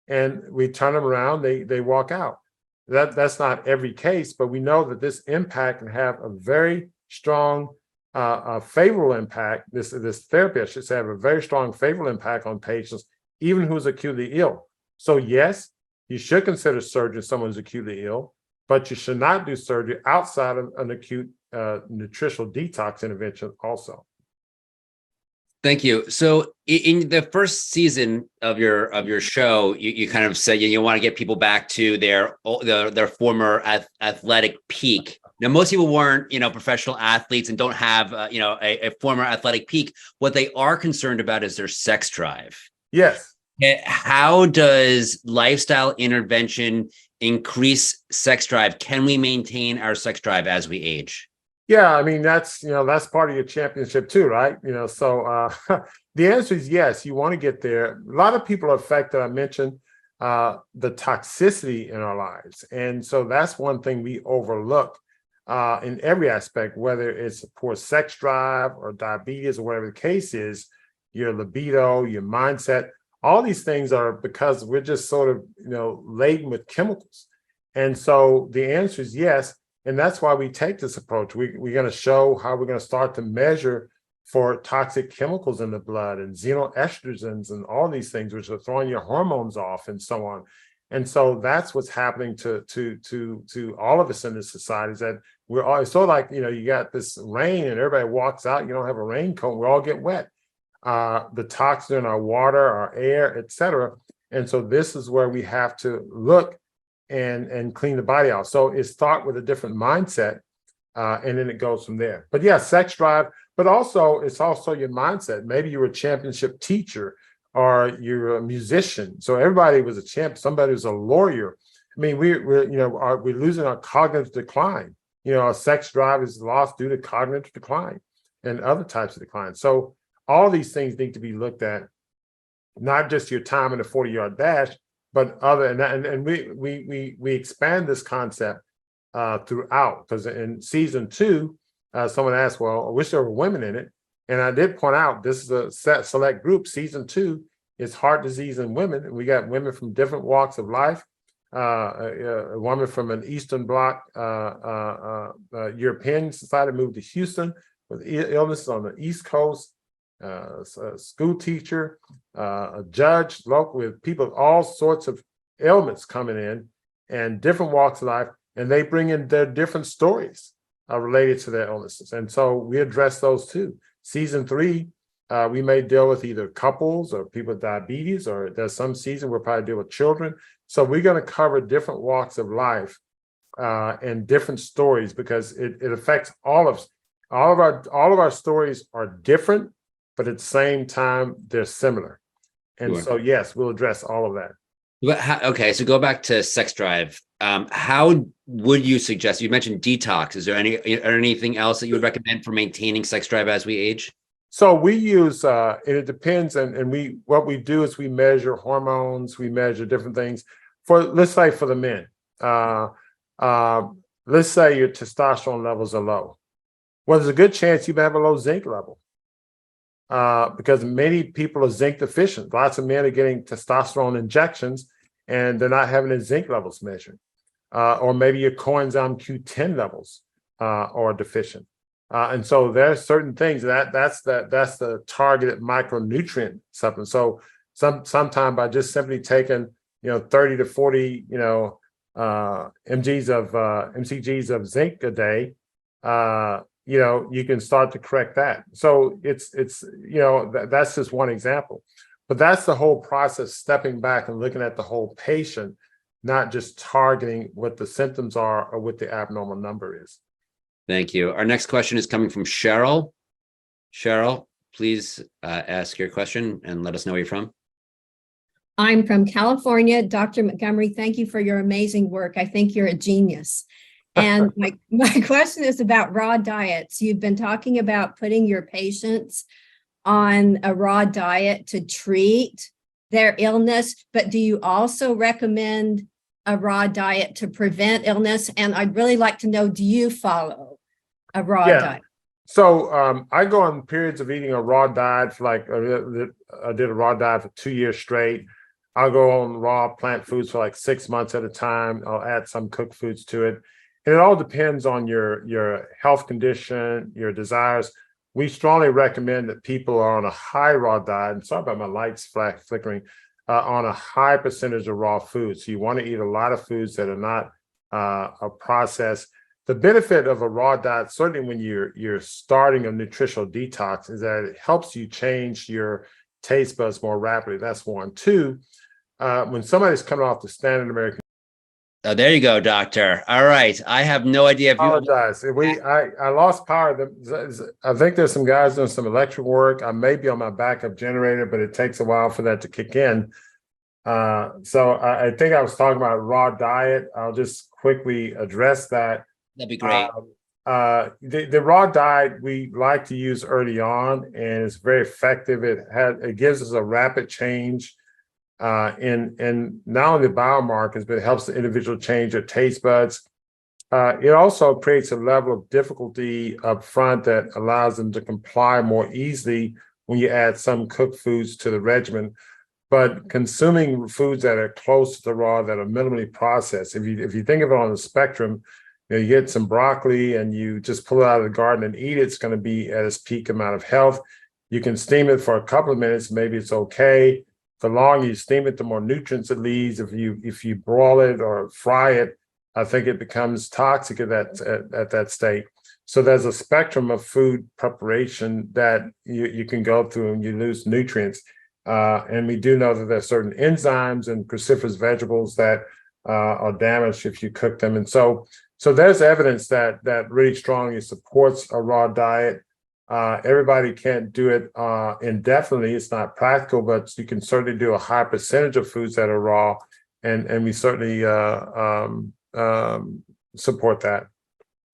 and we turn them around, they walk out. That's not every case, but we know that this impact can have a very strong favorable impact. This therapy, I should say, have a very strong favorable impact on patients, even who's acutely ill. So yes, you should consider surgery if someone's acutely ill, but you should not do surgery outside of an acute nutritional detox intervention also. Thank you. So in the first season of your show, you kind of said you want to get people back to their former athletic peak. Now, most people weren't, professional athletes and don't have, a former athletic peak. What they are concerned about is their sex drive. Yes. How does lifestyle intervention increase sex drive? Can we maintain our sex drive as we age? Yeah, I mean, that's part of your championship too, right? So the answer is yes, you want to get there. A lot of people are affected. I mentioned the toxicity in our lives. And so that's one thing we overlook in every aspect, whether it's a poor sex drive or diabetes or whatever the case is, your libido, your mindset. All these things are because we're just sort of, laden with chemicals. And so the answer is yes. And that's why we take this approach. We're going to show how we're going to start to measure for toxic chemicals in the blood and xenoestrogens and all these things, which are throwing your hormones off and so on. And so that's what's happening to all of us in this society, is that we're all, it's sort of like, you got this rain and everybody walks out, you don't have a raincoat, we all get wet. The toxin in our water, our air, et cetera. And so this is where we have to look and clean the body out. So it starts with a different mindset, and then it goes from there. But yeah, sex drive, but also it's also your mindset. Maybe you're a championship teacher or you're a musician. So everybody was a champ. Somebody was a lawyer. I mean, we're losing our cognitive decline. Our sex drive is lost due to cognitive decline and other types of decline. So all these things need to be looked at, not just your time in a 40-yard dash, but other, and we expand this concept throughout, because in season 2, someone asked, well, I wish there were women in it. And I did point out, this is a select group. Season 2 is heart disease in women. And we got women from different walks of life. A woman from an Eastern Bloc European society moved to Houston with illnesses on the East Coast. A school teacher, a judge, local, with people with all sorts of ailments coming in and different walks of life, and they bring in their different stories related to their illnesses. And so we address those too. Season 3, we may deal with either couples or people with diabetes, or there's some season we'll probably deal with children. So we're going to cover different walks of life and different stories, because it affects all of us. All of our stories are different, but at the same time, they're similar. And so, yes, we'll address all of that. Okay, so go back to sex drive. How would you suggest, you mentioned detox. Is there anything else that you would recommend for maintaining sex drive as we age? So we use, and it depends, and what we do is we measure hormones, we measure different things. Let's say for the men, let's say your testosterone levels are low. Well, there's a good chance you may have a low zinc level because many people are zinc deficient. Lots of men are getting testosterone injections and they're not having their zinc levels measured. Or maybe your coenzyme Q10 levels are deficient. And so there are certain things that's the targeted micronutrient supplement. So sometime by just simply taking 30 to 40 mcgs of zinc a day, you can start to correct that. So it's that's just one example, but that's the whole process, stepping back and looking at the whole patient, not just targeting what the symptoms are or what the abnormal number is. Thank you. Our next question is coming from Cheryl. Cheryl, please ask your question and let us know where you're from. I'm from California. Dr. Montgomery, thank you for your amazing work. I think you're a genius. And my question is about raw diets. You've been talking about putting your patients on a raw diet to treat their illness, but do you also recommend a raw diet to prevent illness? And I'd really like to know, do you follow a raw diet? So I go on periods of eating a raw diet for I did a raw diet for 2 years straight. I'll go on raw plant foods for like 6 months at a time. I'll add some cooked foods to it. And it all depends on your health condition, your desires. We strongly recommend that people are on a high raw diet, and sorry about my lights flickering, on a high percentage of raw foods. So you want to eat a lot of foods that are not a process. The benefit of a raw diet, certainly when you're starting a nutritional detox, is that it helps you change your taste buds more rapidly. That's one. Two, when somebody's coming off the standard American. Oh, there you go, doctor. All right. I have no idea if you apologize. I lost power. I think there's some guys doing some electric work. I may be on my backup generator, but it takes a while for that to kick in. So I think I was talking about raw diet. I'll just quickly address that. That'd be great. The raw diet we like to use early on, and it's very effective. It gives us a rapid change in not only the biomarkers, but it helps the individual change their taste buds. It also creates a level of difficulty up front that allows them to comply more easily when you add some cooked foods to the regimen. But consuming foods that are close to the raw, that are minimally processed, if you think of it on the spectrum, you get some broccoli and you just pull it out of the garden and eat it, it's going to be at its peak amount of health. You can steam it for a couple of minutes, maybe it's okay. The longer you steam it, the more nutrients it leaves. If you broil it or fry it, I think it becomes toxic at that state. So there's a spectrum of food preparation that you can go through and you lose nutrients. And we do know that there's certain enzymes in cruciferous vegetables that are damaged if you cook them. And so there's evidence that really strongly supports a raw diet. Everybody can't do it indefinitely. It's not practical, but you can certainly do a high percentage of foods that are raw, and we certainly support that.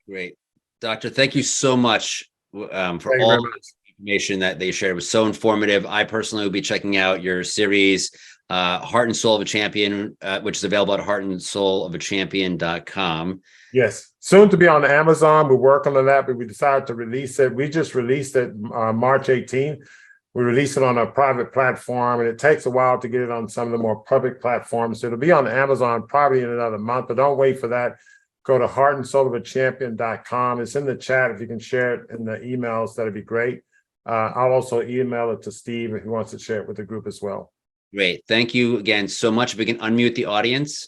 Great. Doctor, thank you so much for all the information that they shared. It was so informative. I personally will be checking out your series, Heart and Soul of a Champion, which is available at heartandsoulofachampion.com. Yes, soon to be on Amazon. We're working on that, but we decided to release it. We just released it March 18th. We released it on a private platform, and it takes a while to get it on some of the more public platforms. So it'll be on Amazon probably in another month, but don't wait for that. Go to heartandsoulofachampion.com. It's in the chat. If you can share it in the emails, that'd be great. I'll also email it to Steve if he wants to share it with the group as well. Great. Thank you again so much. If we can unmute the audience.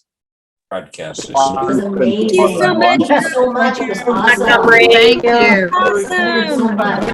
Broadcast. Thank you so much. Thank you so much. It was awesome. Thank you. Awesome. So much.